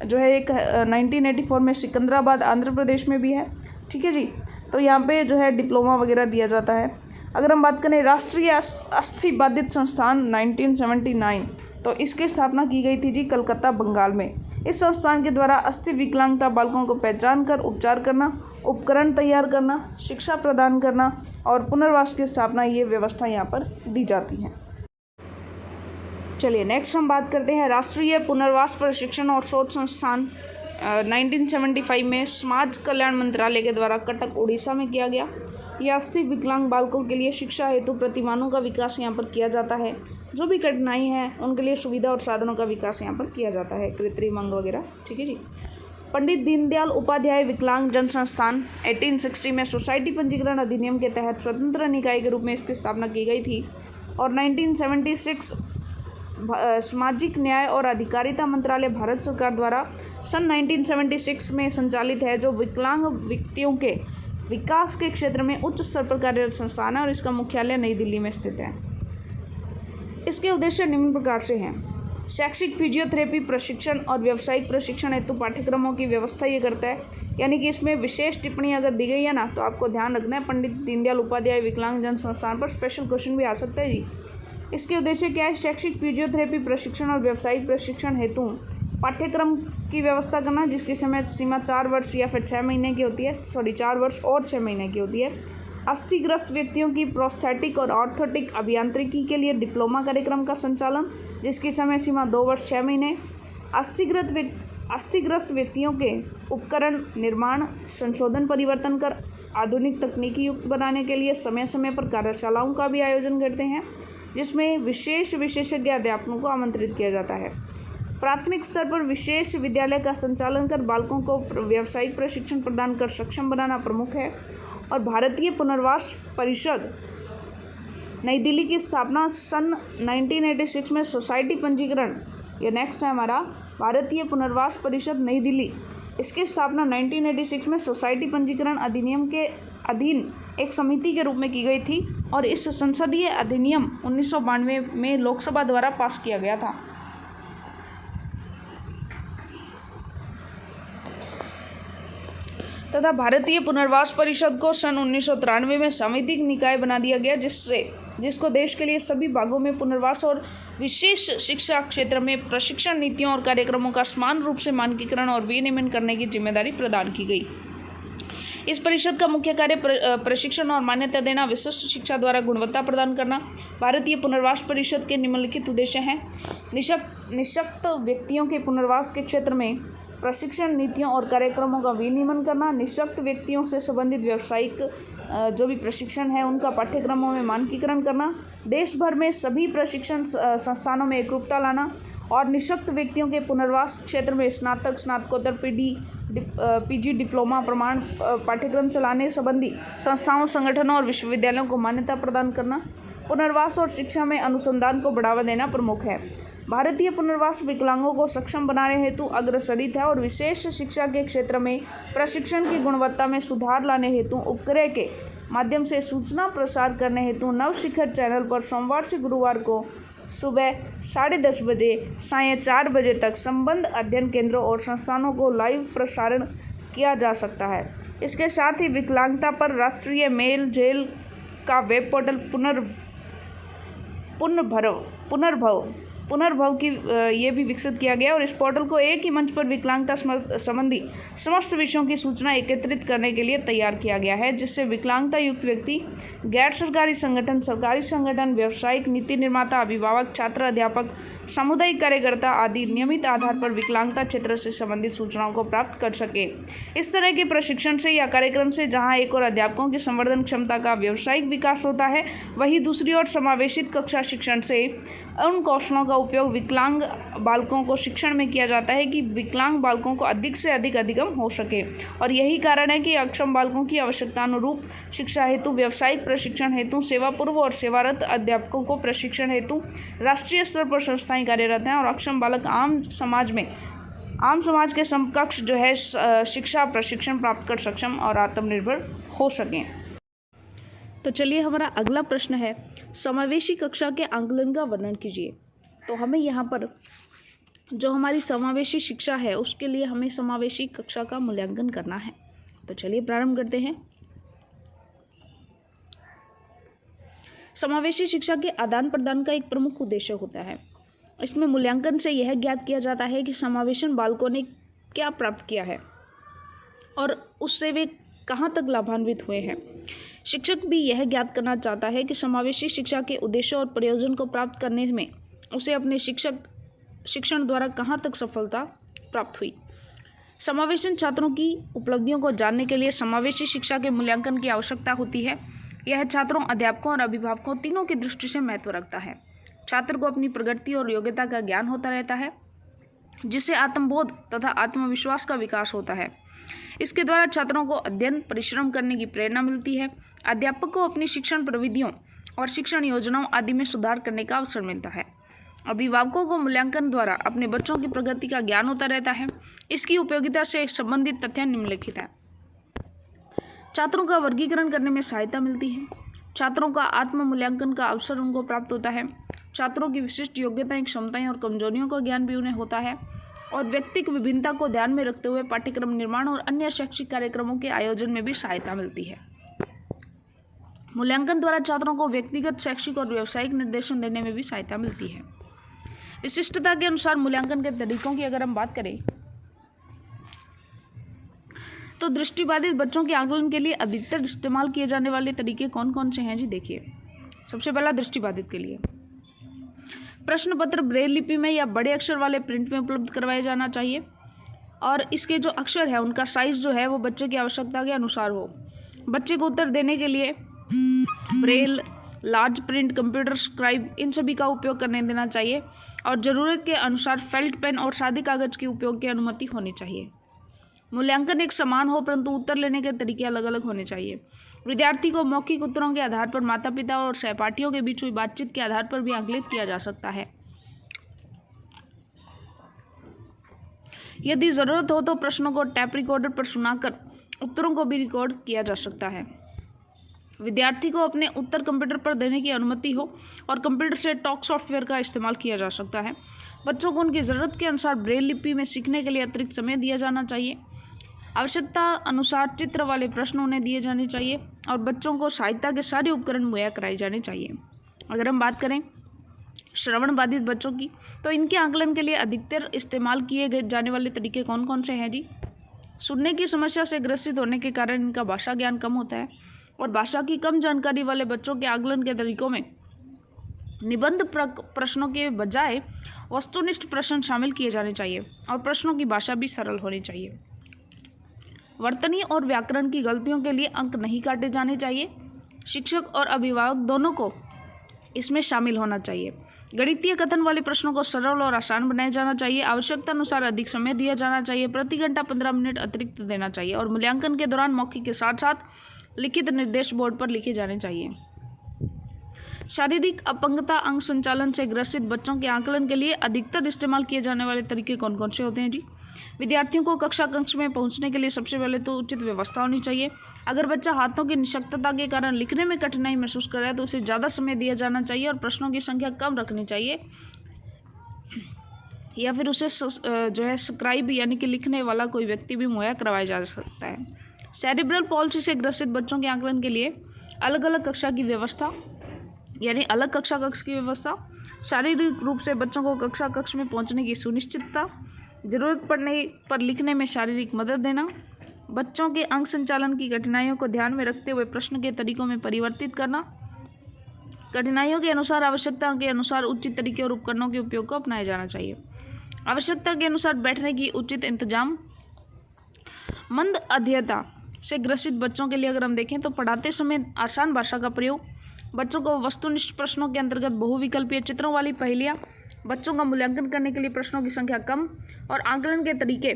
जो है एक 1984 में सिकंदराबाद आंध्र प्रदेश में भी है, ठीक है जी। तो यहाँ पे जो है डिप्लोमा वगैरह दिया जाता है। अगर हम बात करें राष्ट्रीय अस्थि बाधित संस्थान 1979, तो इसकी स्थापना की गई थी जी कलकत्ता, बंगाल में। इस संस्थान के द्वारा अस्थि विकलांगता बालकों को पहचान कर उपचार करना, उपकरण तैयार करना, शिक्षा प्रदान करना और पुनर्वास की स्थापना, ये व्यवस्था यहाँ पर दी जाती है। चलिए नेक्स्ट हम बात करते हैं राष्ट्रीय पुनर्वास प्रशिक्षण और शोध संस्थान 1975 में समाज कल्याण मंत्रालय के द्वारा कटक उड़ीसा में किया गया। यह अस्थि विकलांग बालकों के लिए शिक्षा हेतु प्रतिमानों का विकास यहाँ पर किया जाता है। जो भी कठिनाई है उनके लिए सुविधा और साधनों का विकास यहाँ पर किया जाता है, कृत्रिम अंग वगैरह। ठीक है जी। पंडित दीनदयाल उपाध्याय विकलांग जन संस्थान 1860 में सोसाइटी पंजीकरण अधिनियम के तहत स्वतंत्र निकाय के रूप में इसकी स्थापना की गई थी और 1976 सामाजिक न्याय और अधिकारिता मंत्रालय भारत सरकार द्वारा सन 1976 में संचालित है, जो विकलांग व्यक्तियों के विकास के क्षेत्र में उच्च स्तर पर कार्यरत संस्थान है और इसका मुख्यालय नई दिल्ली में स्थित है। इसके उद्देश्य निम्न प्रकार से हैं। शैक्षिक फिजियोथेरेपी प्रशिक्षण और व्यावसायिक प्रशिक्षण हेतु पाठ्यक्रमों की व्यवस्था ये करता है, यानी कि इसमें विशेष टिप्पणी अगर दी गई है ना तो आपको ध्यान रखना है। पंडित दीनदयाल उपाध्याय विकलांग जन संस्थान पर स्पेशल क्वेश्चन भी आ सकता है जी। इसके उद्देश्य क्या है? शैक्षिक फिजियोथेरेपी प्रशिक्षण और व्यावसायिक प्रशिक्षण हेतु पाठ्यक्रम की व्यवस्था करना, जिसकी समय सीमा 4 वर्ष या फिर 6 महीने की होती है। 4 वर्ष और 6 महीने की होती है। अस्थिग्रस्त व्यक्तियों की प्रोस्थेटिक और ऑर्थोटिक अभियांत्रिकी के लिए डिप्लोमा कार्यक्रम का संचालन, जिसकी समय सीमा 2 वर्ष 6 महीने। अस्थिग्रस्त व्यक्तियों के उपकरण निर्माण, संशोधन, परिवर्तन कर आधुनिक तकनीकी युक्त बनाने के लिए समय समय पर कार्यशालाओं का भी आयोजन करते हैं, जिसमें विशेष विशेषज्ञ अध्यापकों को आमंत्रित किया जाता है। प्राथमिक स्तर पर विशेष विद्यालय का संचालन कर बालकों को व्यावसायिक प्रशिक्षण प्रदान कर सक्षम बनाना प्रमुख है। और भारतीय पुनर्वास परिषद नई दिल्ली की स्थापना सन 1986 में सोसाइटी पंजीकरण, ये नेक्स्ट है हमारा, भारतीय पुनर्वास परिषद नई दिल्ली, इसकी स्थापना 1986 में सोसाइटी पंजीकरण अधिनियम के अधीन एक समिति के रूप में की गई थी और इस संसदीय अधिनियम 1992 में लोकसभा द्वारा पास किया गया था। तथा भारतीय पुनर्वास परिषद को सन 1993 में सांविधिक निकाय बना दिया गया, जिसको देश के लिए सभी भागों में पुनर्वास और विशेष शिक्षा क्षेत्र में प्रशिक्षण नीतियों और कार्यक्रमों का समान रूप से मानकीकरण और विनियमन करने की जिम्मेदारी प्रदान की गई। इस परिषद का मुख्य कार्य प्रशिक्षण और मान्यता देना, विशिष्ट शिक्षा द्वारा गुणवत्ता प्रदान करना। भारतीय पुनर्वास परिषद के निम्नलिखित उद्देश्य हैं। निःशक्त व्यक्तियों के पुनर्वास के क्षेत्र में प्रशिक्षण नीतियों और कार्यक्रमों का विनियमन करना। निःशक्त व्यक्तियों से संबंधित व्यावसायिक जो भी प्रशिक्षण है उनका पाठ्यक्रमों में मानकीकरण करना। देश भर में सभी प्रशिक्षण संस्थानों में एकरूपता लाना और निःशक्त व्यक्तियों के पुनर्वास क्षेत्र में स्नातक, स्नातकोत्तर, पीजी, डिप्लोमा प्रमाण पाठ्यक्रम चलाने संबंधी संस्थाओं, संगठनों और विश्वविद्यालयों को मान्यता प्रदान करना। पुनर्वास और शिक्षा में अनुसंधान को बढ़ावा देना प्रमुख है। भारतीय पुनर्वास विकलांगों को सक्षम बनाने हेतु अग्रसरित है और विशेष शिक्षा के क्षेत्र में प्रशिक्षण की गुणवत्ता में सुधार लाने हेतु उपग्रह के माध्यम से सूचना प्रसार करने हेतु नव शिखर चैनल पर सोमवार से गुरुवार को सुबह 10:30 बजे सायं 4 बजे तक संबद्ध अध्ययन केंद्रों और संस्थानों को लाइव प्रसारण किया जा सकता है। इसके साथ ही विकलांगता पर राष्ट्रीय मेल जेल का वेब पोर्टल पुनर्भव की ये भी विकसित किया गया और इस पोर्टल को एक ही मंच पर विकलांगता संबंधी समस्त विषयों की सूचना एकत्रित करने के लिए तैयार किया गया है, जिससे विकलांगता युक्त व्यक्ति, गैर सरकारी संगठन, सरकारी संगठन, व्यावसायिक नीति निर्माता, अभिभावक, छात्र, अध्यापक, सामुदायिक कार्यकर्ता आदि नियमित आधार पर विकलांगता क्षेत्र से संबंधित सूचनाओं को प्राप्त कर सके। इस तरह के प्रशिक्षण से या कार्यक्रम से जहाँ एक और अध्यापकों की संवर्धन क्षमता का व्यावसायिक विकास होता है, वहीं दूसरी ओर समावेशित कक्षा शिक्षण से उन कौशलों का उपयोग विकलांग बालकों को शिक्षण में किया जाता है कि विकलांग बालकों को अधिक से अधिक अधिगम हो सके। और यही कारण है कि अक्षम बालकों की आवश्यकता अनुरूप शिक्षा हेतु, व्यावसायिक प्रशिक्षण हेतु, सेवा पूर्व और सेवारत अध्यापकों को प्रशिक्षण हेतु राष्ट्रीय स्तर पर संस्थाएं कार्यरत हैं और अक्षम बालक आम समाज के समकक्ष जो है शिक्षा प्रशिक्षण प्राप्त कर सक्षम और आत्मनिर्भर हो सकें। तो चलिए हमारा अगला प्रश्न है, समावेशी कक्षा के आंकलन का वर्णन कीजिए। तो हमें यहाँ पर जो हमारी समावेशी शिक्षा है उसके लिए हमें समावेशी कक्षा का मूल्यांकन करना है। तो चलिए प्रारंभ करते हैं। समावेशी शिक्षा के आदान प्रदान का एक प्रमुख उद्देश्य होता है। इसमें मूल्यांकन से यह ज्ञात किया जाता है कि समावेशन बालकों ने क्या प्राप्त किया है और उससे वे कहाँ तक लाभान्वित हुए हैं। शिक्षक भी यह ज्ञात करना चाहता है कि समावेशी शिक्षा के उद्देश्य और प्रयोजन को प्राप्त करने में उसे अपने शिक्षण द्वारा कहाँ तक सफलता प्राप्त हुई। समावेशन छात्रों की उपलब्धियों को जानने के लिए समावेशी शिक्षा के मूल्यांकन की आवश्यकता होती है। यह छात्रों, अध्यापकों और अभिभावकों तीनों की दृष्टि से महत्व रखता है। छात्र को अपनी प्रगति और योग्यता का ज्ञान होता रहता है, जिससे आत्मबोध तथा आत्मविश्वास का विकास होता है। इसके द्वारा छात्रों को अध्ययन, परिश्रम करने की प्रेरणा मिलती है। अध्यापक को अपनी शिक्षण प्रविधियों और शिक्षण योजनाओं आदि में सुधार करने का अवसर मिलता है। अभिभावकों को मूल्यांकन द्वारा अपने बच्चों की प्रगति का ज्ञान होता रहता है। इसकी उपयोगिता से संबंधित तथ्य निम्नलिखित है। छात्रों का वर्गीकरण करने में सहायता मिलती है। छात्रों का आत्म मूल्यांकन का अवसर उनको प्राप्त होता है। छात्रों की विशिष्ट योग्यताएं, क्षमताएं और कमजोरियों का ज्ञान भी उन्हें होता है और व्यक्तिगत विभिन्नता को ध्यान में रखते हुए पाठ्यक्रम निर्माण और अन्य शैक्षिक कार्यक्रमों के आयोजन में भी सहायता मिलती है। मूल्यांकन द्वारा छात्रों को व्यक्तिगत, शैक्षिक और व्यावसायिक निर्देशन देने में भी सहायता मिलती है। विशिष्टता के अनुसार मूल्यांकन के तरीकों की अगर हम बात करें तो दृष्टिबाधित बच्चों के आकलन के लिए अधिकतर इस्तेमाल किए जाने वाले तरीके कौन कौन से हैं जी? देखिए, सबसे पहला दृष्टिबाधित के लिए प्रश्न पत्र ब्रेल लिपि में या बड़े अक्षर वाले प्रिंट में उपलब्ध करवाया जाना चाहिए और इसके जो अक्षर है उनका साइज जो है वो बच्चे की आवश्यकता के अनुसार हो। बच्चे को उत्तर देने के लिए Braille, large print, computer scribe इन सभी का उपयोग करने देना चाहिए और ज़रूरत के अनुसार फेल्ट पेन और सादे कागज के उपयोग की अनुमति होनी चाहिए। मूल्यांकन एक समान हो परंतु उत्तर लेने के तरीके अलग अलग होने चाहिए। विद्यार्थी को मौखिक उत्तरों के आधार पर माता पिता और सहपाठियों के बीच हुई बातचीत के आधार पर भी आकलित किया जा सकता है। यदि ज़रूरत हो तो प्रश्नों को टैप रिकॉर्डर पर सुनाकर उत्तरों को भी रिकॉर्ड किया जा सकता है। विद्यार्थी को अपने उत्तर कंप्यूटर पर देने की अनुमति हो और कंप्यूटर से टॉक सॉफ्टवेयर का इस्तेमाल किया जा सकता है। बच्चों को उनकी ज़रूरत के अनुसार ब्रेल लिपि में सीखने के लिए अतिरिक्त समय दिया जाना चाहिए। आवश्यकता अनुसार चित्र वाले प्रश्न उन्हें दिए जाने चाहिए और बच्चों को सहायता के सारे उपकरण मुहैया कराए जाने चाहिए। अगर हम बात करें श्रवण बाधित बच्चों की तो इनके आकलन के लिए अधिकतर इस्तेमाल किए गए जाने वाले तरीके कौन कौन से हैं जी? सुनने की समस्या से ग्रसित होने के कारण इनका भाषा ज्ञान कम होता है और भाषा की कम जानकारी वाले बच्चों के आकलन के तरीकों में निबंध प्रश्नों के बजाय वस्तुनिष्ठ प्रश्न शामिल किए जाने चाहिए और प्रश्नों की भाषा भी सरल होनी चाहिए। वर्तनी और व्याकरण की गलतियों के लिए अंक नहीं काटे जाने चाहिए। शिक्षक और अभिभावक दोनों को इसमें शामिल होना चाहिए। गणितीय कथन वाले प्रश्नों को सरल और आसान बनाया जाना चाहिए। आवश्यकता अनुसार अधिक समय दिया जाना चाहिए। प्रति घंटा 15 मिनट अतिरिक्त देना चाहिए और मूल्यांकन के दौरान मौखिक के साथ साथ लिखित निर्देश बोर्ड पर लिखे जाने चाहिए। शारीरिक अपंगता अंग संचालन से ग्रसित बच्चों के आकलन के लिए अधिकतर इस्तेमाल किए जाने वाले तरीके कौन कौन से होते हैं जी? विद्यार्थियों को कक्षा कक्ष में पहुंचने के लिए सबसे पहले तो उचित व्यवस्था होनी चाहिए। अगर बच्चा हाथों की निशक्तता के कारण लिखने में कठिनाई महसूस कर रहा है तो उसे ज़्यादा समय दिया जाना चाहिए और प्रश्नों की संख्या कम रखनी चाहिए या फिर उसे जो है स्क्राइब यानी कि लिखने वाला कोई व्यक्ति भी मुहैया करवाया जा सकता है। सेरिब्रल पॉल्सी से ग्रसित बच्चों के आकलन के लिए अलग अलग कक्षा की व्यवस्था यानी अलग कक्षा कक्ष की व्यवस्था, शारीरिक रूप से बच्चों को कक्षा कक्ष में पहुंचने की सुनिश्चितता, जरूरत पड़ने पर लिखने में शारीरिक मदद देना, बच्चों के अंग संचालन की कठिनाइयों को ध्यान में रखते हुए प्रश्न के तरीकों में परिवर्तित करना, कठिनाइयों के अनुसार आवश्यकता के अनुसार उचित तरीके और उपकरणों के उपयोग को अपनाया जाना चाहिए। आवश्यकता के अनुसार बैठने की उचित इंतजाम। मंद अध्ययता से ग्रसित बच्चों के लिए अगर हम देखें तो पढ़ाते समय आसान भाषा का प्रयोग, बच्चों को वस्तुनिष्ठ प्रश्नों के अंतर्गत बहुविकल्पीय चित्रों वाली पहेलियाँ, बच्चों का मूल्यांकन करने के लिए प्रश्नों की संख्या कम और आकलन के तरीके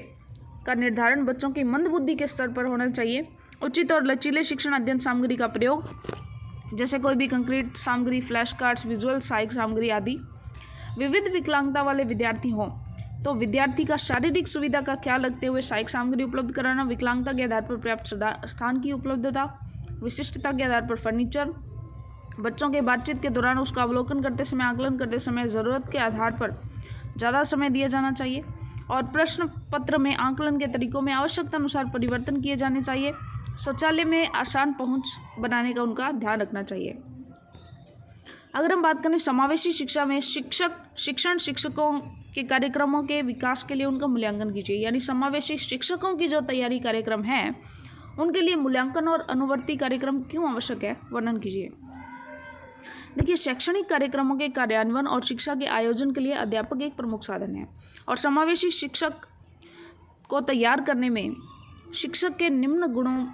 का निर्धारण बच्चों की मंद बुद्धि के स्तर पर होना चाहिए। उचित और लचीले शिक्षण अध्ययन सामग्री का प्रयोग जैसे कोई भी कंक्रीट सामग्री, फ्लैश कार्ड्स, विजुअल सहायक सामग्री आदि। विविध विकलांगता वाले विद्यार्थी हों तो विद्यार्थी का शारीरिक सुविधा का ख्याल रखते हुए सहायक सामग्री उपलब्ध कराना, विकलांगता के आधार पर पर्याप्त स्थान की उपलब्धता, विशिष्टता के आधार पर फर्नीचर, बच्चों के बातचीत के दौरान उसका अवलोकन करते समय, आकलन करते समय ज़रूरत के आधार पर ज़्यादा समय दिया जाना चाहिए और प्रश्न पत्र में आकलन के तरीकों में आवश्यकता अनुसार परिवर्तन किए जाने चाहिए। शौचालय में आसान पहुंच बनाने का उनका ध्यान रखना चाहिए। अगर हम बात करें समावेशी शिक्षा में शिक्षकों के कार्यक्रमों के विकास के लिए उनका मूल्यांकन कीजिए, यानी समावेशी शिक्षकों की जो तैयारी कार्यक्रम है उनके लिए मूल्यांकन और अनुवर्ती कार्यक्रम क्यों आवश्यक है, वर्णन कीजिए। देखिए, शैक्षणिक कार्यक्रमों के कार्यान्वयन और शिक्षा के आयोजन के लिए अध्यापक एक प्रमुख साधन है और समावेशी शिक्षक को तैयार करने में शिक्षक के निम्न गुणों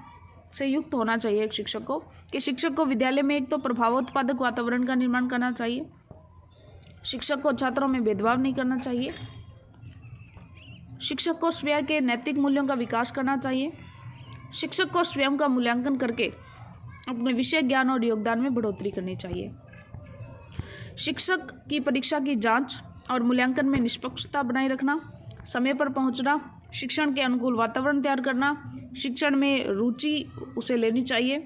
से युक्त होना चाहिए। एक शिक्षक को शिक्षक को विद्यालय में एक तो प्रभावोत्पादक वातावरण का निर्माण करना चाहिए, शिक्षक को छात्रों में भेदभाव नहीं करना चाहिए, शिक्षक को स्वयं के नैतिक मूल्यों का विकास करना चाहिए, शिक्षक को स्वयं का मूल्यांकन करके अपने विषय ज्ञान और योगदान में बढ़ोतरी करनी चाहिए। शिक्षक की परीक्षा की जांच और मूल्यांकन में निष्पक्षता बनाए रखना, समय पर पहुंचना, शिक्षण के अनुकूल वातावरण तैयार करना, शिक्षण में रुचि उसे लेनी चाहिए,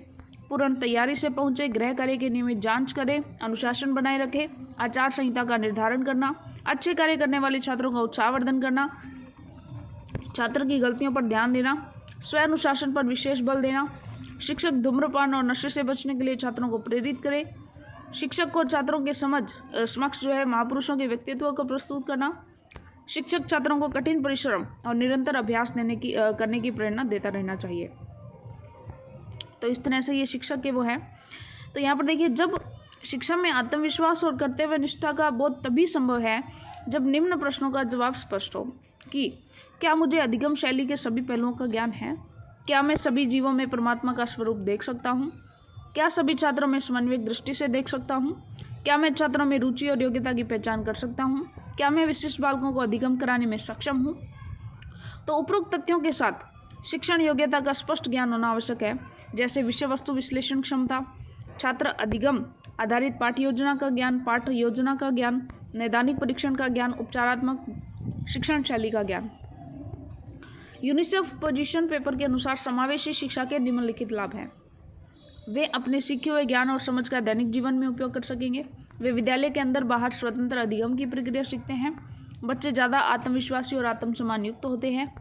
पूर्ण तैयारी से पहुंचे, गृह कार्य की नियमित जांच करें, अनुशासन बनाए रखे, आचार संहिता का निर्धारण करना, अच्छे कार्य करने वाले छात्रों का उत्साहवर्धन करना, छात्र की गलतियों पर ध्यान देना, स्वयं अनुशासन पर विशेष बल देना, शिक्षक धूम्रपान और नशे से बचने के लिए छात्रों को प्रेरित करें, शिक्षक को छात्रों के समक्ष महापुरुषों के व्यक्तित्व को प्रस्तुत करना, शिक्षक छात्रों को कठिन परिश्रम और निरंतर अभ्यास करने की प्रेरणा देता रहना चाहिए। तो इस तरह से ये शिक्षक के वो है। तो यहाँ पर देखिए, जब शिक्षा में आत्मविश्वास और कर्तव्य निष्ठा का बोध तभी संभव है जब निम्न प्रश्नों का जवाब स्पष्ट हो कि क्या मुझे अधिगम शैली के सभी पहलुओं का ज्ञान है, क्या मैं सभी जीवों में परमात्मा का स्वरूप देख सकता हूँ, क्या सभी छात्रों में समन्वयक दृष्टि से देख सकता हूँ, क्या मैं छात्रों में रुचि और योग्यता की पहचान कर सकता हूँ, क्या मैं विशिष्ट बालकों को अधिगम कराने में सक्षम हूँ। तो उपरोक्त तथ्यों के साथ शिक्षण योग्यता का स्पष्ट ज्ञान होना आवश्यक है, जैसे विषय वस्तु विश्लेषण क्षमता, छात्र अधिगम आधारित पाठ योजना का ज्ञान, पाठ योजना का ज्ञान, नैदानिक परीक्षण का ज्ञान, उपचारात्मक शिक्षण शैली का ज्ञान। यूनिसेफ पोजीशन पेपर के अनुसार समावेशी शिक्षा के निम्नलिखित लाभ हैं। वे अपने सीखे हुए ज्ञान और समझ का दैनिक जीवन में उपयोग कर सकेंगे। वे विद्यालय के अंदर बाहर स्वतंत्र अधिगम की प्रक्रिया सीखते हैं। बच्चे ज़्यादा आत्मविश्वासी और आत्मसम्मान युक्त होते हैं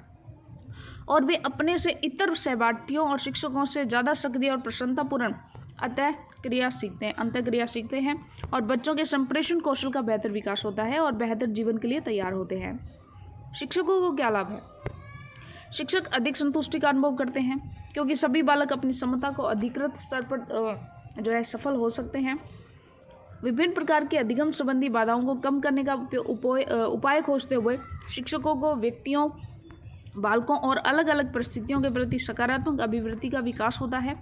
और वे अपने से इतर सहपाठियों और शिक्षकों से ज़्यादा सक्रिय और प्रसन्नतापूर्ण अंतःक्रिया सीखते हैं और बच्चों के संप्रेषण कौशल का बेहतर विकास होता है और बेहतर जीवन के लिए तैयार होते हैं। शिक्षकों को क्या लाभ है? शिक्षक अधिक संतुष्टि का अनुभव करते हैं क्योंकि सभी बालक अपनी क्षमता को अधिकृत स्तर पर सफल हो सकते हैं। विभिन्न प्रकार की अधिगम संबंधी बाधाओं को कम करने का उपाय खोजते हुए शिक्षकों को व्यक्तियों, बालकों और अलग अलग परिस्थितियों के प्रति सकारात्मक अभिवृत्ति का विकास होता है।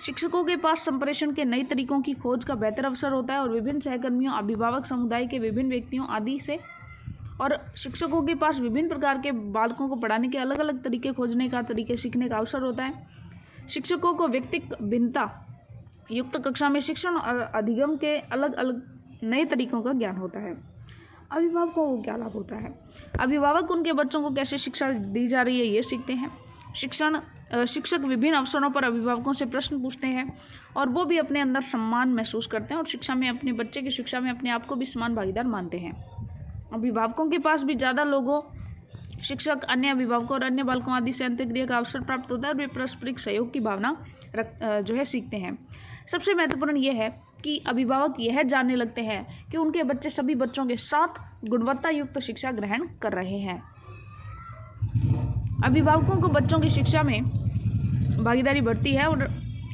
शिक्षकों के पास संप्रेषण के नए तरीकों की खोज का बेहतर अवसर होता है और विभिन्न सहकर्मियों, अभिभावक, समुदाय के विभिन्न व्यक्तियों आदि से और शिक्षकों के पास विभिन्न प्रकार के बालकों को पढ़ाने के अलग अलग तरीके खोजने का, तरीके सीखने का अवसर होता है। शिक्षकों को व्यक्तिगत भिन्नता युक्त कक्षा में शिक्षण और अधिगम के अलग अलग नए तरीकों का ज्ञान होता है। अभिभावकों को क्या लाभ होता है? अभिभावक उनके बच्चों को कैसे शिक्षा दी जा रही है ये सीखते हैं। शिक्षक विभिन्न अवसरों पर अभिभावकों से प्रश्न पूछते हैं और वो भी अपने अंदर सम्मान महसूस करते हैं और शिक्षा में अपने बच्चे की शिक्षा में अपने आप को भी समान भागीदार मानते हैं। अभिभावकों के पास भी ज़्यादा लोगों, शिक्षक, अन्य अभिभावकों और अन्य बालकों आदि से अंतःक्रिया का अवसर प्राप्त होता है और वे पारस्परिक सहयोग की भावना सीखते हैं। सबसे महत्वपूर्ण यह है कि अभिभावक यह जानने लगते हैं कि उनके बच्चे सभी बच्चों के साथ गुणवत्ता युक्त शिक्षा ग्रहण कर रहे हैं। अभिभावकों को बच्चों की शिक्षा में भागीदारी बढ़ती है और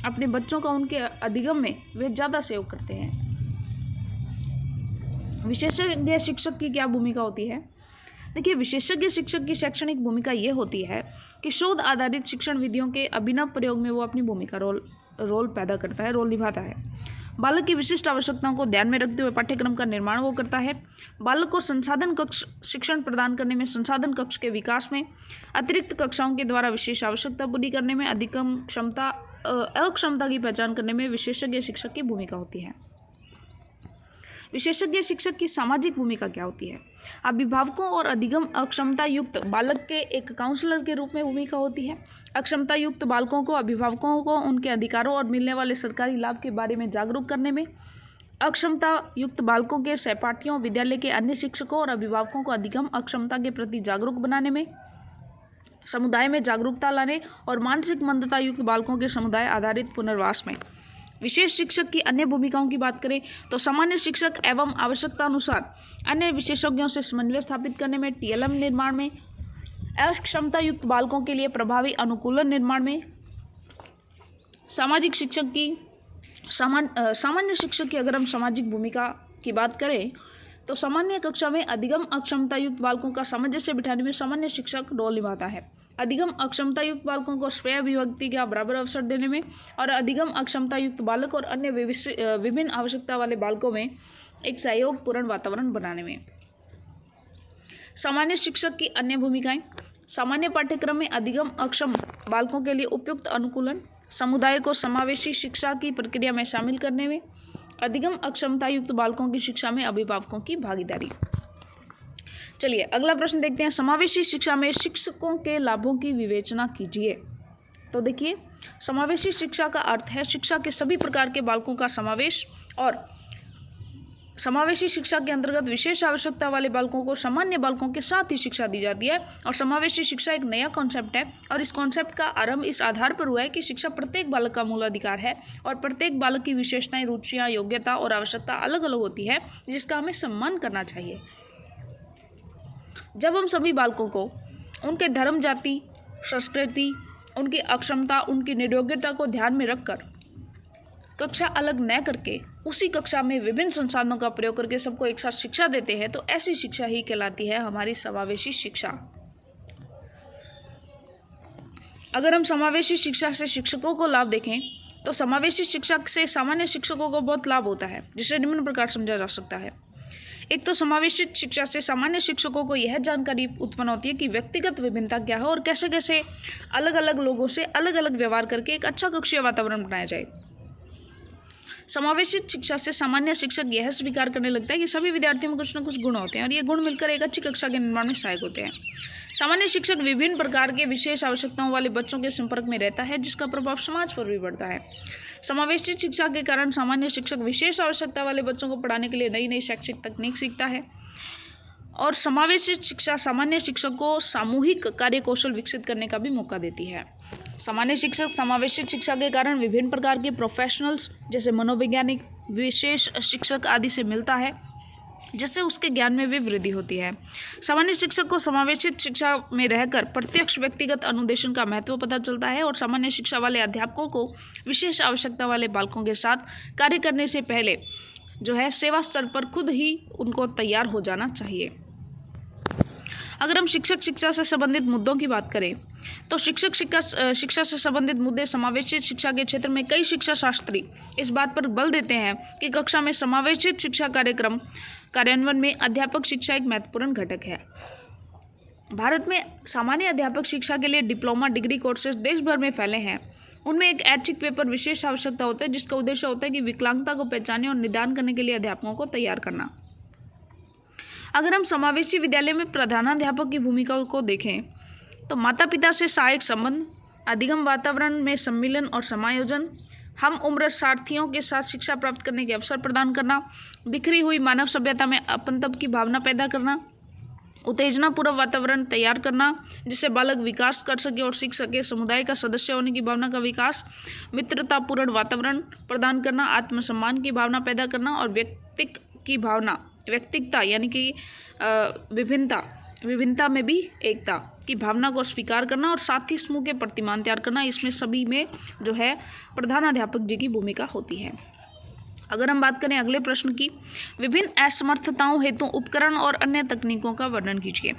अपने बच्चों का उनके अधिगम में वे ज़्यादा सहयोग करते हैं। विशेषज्ञ शिक्षक की क्या भूमिका होती है? देखिए, विशेषज्ञ शिक्षक की शैक्षणिक भूमिका ये होती है कि शोध आधारित शिक्षण विधियों के अभिनव प्रयोग में वो अपनी भूमिका रोल निभाता है। बालक की विशिष्ट आवश्यकताओं को ध्यान में रखते हुए पाठ्यक्रम का निर्माण वो करता है। बालक को संसाधन कक्ष शिक्षण प्रदान करने में, संसाधन कक्ष के विकास में, अतिरिक्त कक्षाओं के द्वारा विशेष आवश्यकता पूरी करने में, अधिगम क्षमता अक्षमता की पहचान करने में विशेषज्ञ शिक्षक की भूमिका होती है। विशेषज्ञ शिक्षक की सामाजिक भूमिका क्या होती है? अभिभावकों और अधिगम अक्षमता युक्त बालक के एक काउंसलर के रूप में भूमिका होती है। अक्षमता युक्त बालकों को, अभिभावकों को उनके अधिकारों और मिलने वाले सरकारी लाभ के बारे में जागरूक करने में, अक्षमता युक्त बालकों के सहपाठियों, विद्यालय के अन्य शिक्षकों और अभिभावकों को अधिगम अक्षमता के प्रति जागरूक बनाने में, समुदाय में जागरूकता लाने और मानसिक मंदता युक्त बालकों के समुदाय आधारित पुनर्वास में। विशेष शिक्षक की अन्य भूमिकाओं की बात करें तो सामान्य शिक्षक एवं आवश्यकता अनुसार अन्य विशेषज्ञों से समन्वय स्थापित करने में, TLM निर्माण में, अक्षमता युक्त बालकों के लिए प्रभावी अनुकूलन निर्माण में। सामाजिक शिक्षक की सामान्य शिक्षक की अगर हम सामाजिक भूमिका की बात करें तो सामान्य कक्षा में अधिगम अक्षमता युक्त बालकों का सामंजस्य बिठाने में सामान्य शिक्षक रोल निभाता है। अधिगम अक्षमता युक्त बालकों को स्वयं अभिव्यक्ति का बराबर अवसर देने में और अधिगम अक्षमता युक्त बालक और अन्य विभिन्न आवश्यकता वाले बालकों में एक सहयोगपूर्ण वातावरण बनाने में। सामान्य शिक्षक की अन्य भूमिकाएं। सामान्य पाठ्यक्रम में अधिगम अक्षम बालकों के लिए उपयुक्त अनुकूलन, समुदाय को समावेशी शिक्षा की प्रक्रिया में शामिल करने में, अधिगम अक्षमता युक्त बालकों की शिक्षा में अभिभावकों की भागीदारी। चलिए अगला प्रश्न देखते हैं। समावेशी शिक्षा में शिक्षकों के लाभों की विवेचना कीजिए। तो देखिए, समावेशी शिक्षा का अर्थ है शिक्षा के सभी प्रकार के बालकों का समावेश, और समावेशी शिक्षा के अंतर्गत विशेष आवश्यकता वाले बालकों को सामान्य बालकों के साथ ही शिक्षा दी जाती है। और समावेशी शिक्षा एक नया कॉन्सेप्ट है और इस कॉन्सेप्ट का आरंभ इस आधार पर हुआ है कि शिक्षा प्रत्येक बालक का मूल अधिकार है और प्रत्येक बालक की विशेषताएं, रुचियां, योग्यता और आवश्यकता अलग अलग होती है, जिसका हमें सम्मान करना चाहिए। जब हम सभी बालकों को उनके धर्म, जाति, संस्कृति, उनकी अक्षमता, उनकी नियोग्यता को ध्यान में रखकर कक्षा अलग न करके उसी कक्षा में विभिन्न संसाधनों का प्रयोग करके सबको एक साथ शिक्षा देते हैं, तो ऐसी शिक्षा ही कहलाती है हमारी समावेशी शिक्षा। अगर हम समावेशी शिक्षा से शिक्षकों को लाभ देखें तो समावेशी शिक्षा से सामान्य शिक्षकों को बहुत लाभ होता है, जिसे निम्न प्रकार समझा जा सकता है। एक तो समावेशी शिक्षा से सामान्य शिक्षकों को यह जानकारी उत्पन्न होती है कि व्यक्तिगत विभिन्नता क्या है और कैसे कैसे अलग अलग लोगों से अलग अलग व्यवहार करके एक अच्छा कक्षीय वातावरण बनाया जाए। समावेशित शिक्षा से सामान्य शिक्षक यह स्वीकार करने लगता है कि सभी विद्यार्थियों में कुछ न कुछ गुण होते हैं और ये गुण मिलकर एक अच्छी कक्षा के निर्माण में सहायक होते हैं। सामान्य शिक्षक विभिन्न प्रकार के विशेष आवश्यकताओं वाले बच्चों के संपर्क में रहता है, जिसका प्रभाव समाज पर भी पड़ता है। समावेशित शिक्षा के कारण सामान्य शिक्षक विशेष आवश्यकता वाले बच्चों को पढ़ाने के लिए नई नई शैक्षिक तकनीक सीखता है और समावेशित शिक्षा सामान्य शिक्षक को सामूहिक कार्य कौशल विकसित करने का भी मौका देती है। सामान्य शिक्षक समावेशित शिक्षा के कारण विभिन्न प्रकार के प्रोफेशनल्स जैसे मनोवैज्ञानिक, विशेष शिक्षक आदि से मिलता है, जिससे उसके ज्ञान में भी वृद्धि होती है। सामान्य शिक्षक को समावेशित शिक्षा में रहकर प्रत्यक्ष व्यक्तिगत अनुदेशन का महत्व पता चलता है और सामान्य शिक्षा वाले अध्यापकों को विशेष आवश्यकता वाले बालकों के साथ कार्य करने से पहले जो है सेवा स्तर पर खुद ही उनको तैयार हो जाना चाहिए। अगर हम शिक्षा से संबंधित मुद्दों की बात करें तो शिक्षा से संबंधित मुद्दे समावेशित शिक्षा के क्षेत्र में कई शिक्षा शास्त्री इस बात पर बल देते हैं कि कक्षा में समावेशित शिक्षा कार्यक्रम कार्यान्वयन में अध्यापक शिक्षा एक महत्वपूर्ण घटक है। भारत में सामान्य अध्यापक शिक्षा के लिए डिप्लोमा डिग्री कोर्सेज देश भर में फैले हैं। उनमें एक ऐच्छिक पेपर विशेष आवश्यकता होता है, जिसका उद्देश्य होता है कि विकलांगता को पहचानने और निदान करने के लिए अध्यापकों को तैयार करना। अगर हम समावेशी विद्यालय में प्रधानाध्यापक की भूमिका को देखें तो माता पिता से सहायक संबंध, अधिगम वातावरण में सम्मिलन और समायोजन, हम उम्र साथियों के साथ शिक्षा प्राप्त करने के अवसर प्रदान करना, बिखरी हुई मानव सभ्यता में अपनत्व की भावना पैदा करना, उत्तेजनापूर्वक वातावरण तैयार करना जिससे बालक विकास कर सके और सीख सके, समुदाय का सदस्य होने की भावना का विकास, मित्रतापूर्ण वातावरण प्रदान करना, आत्मसम्मान की भावना पैदा करना और व्यक्तिकता यानी कि विभिन्नता में भी एकता की भावना को स्वीकार करना और साथी समूह के प्रतिमान तैयार करना, इसमें सभी में जो है प्रधानाध्यापक जी की भूमिका होती है। अगर हम बात करें अगले प्रश्न की, विभिन्न असमर्थताओं हेतु उपकरण और अन्य तकनीकों का वर्णन कीजिए।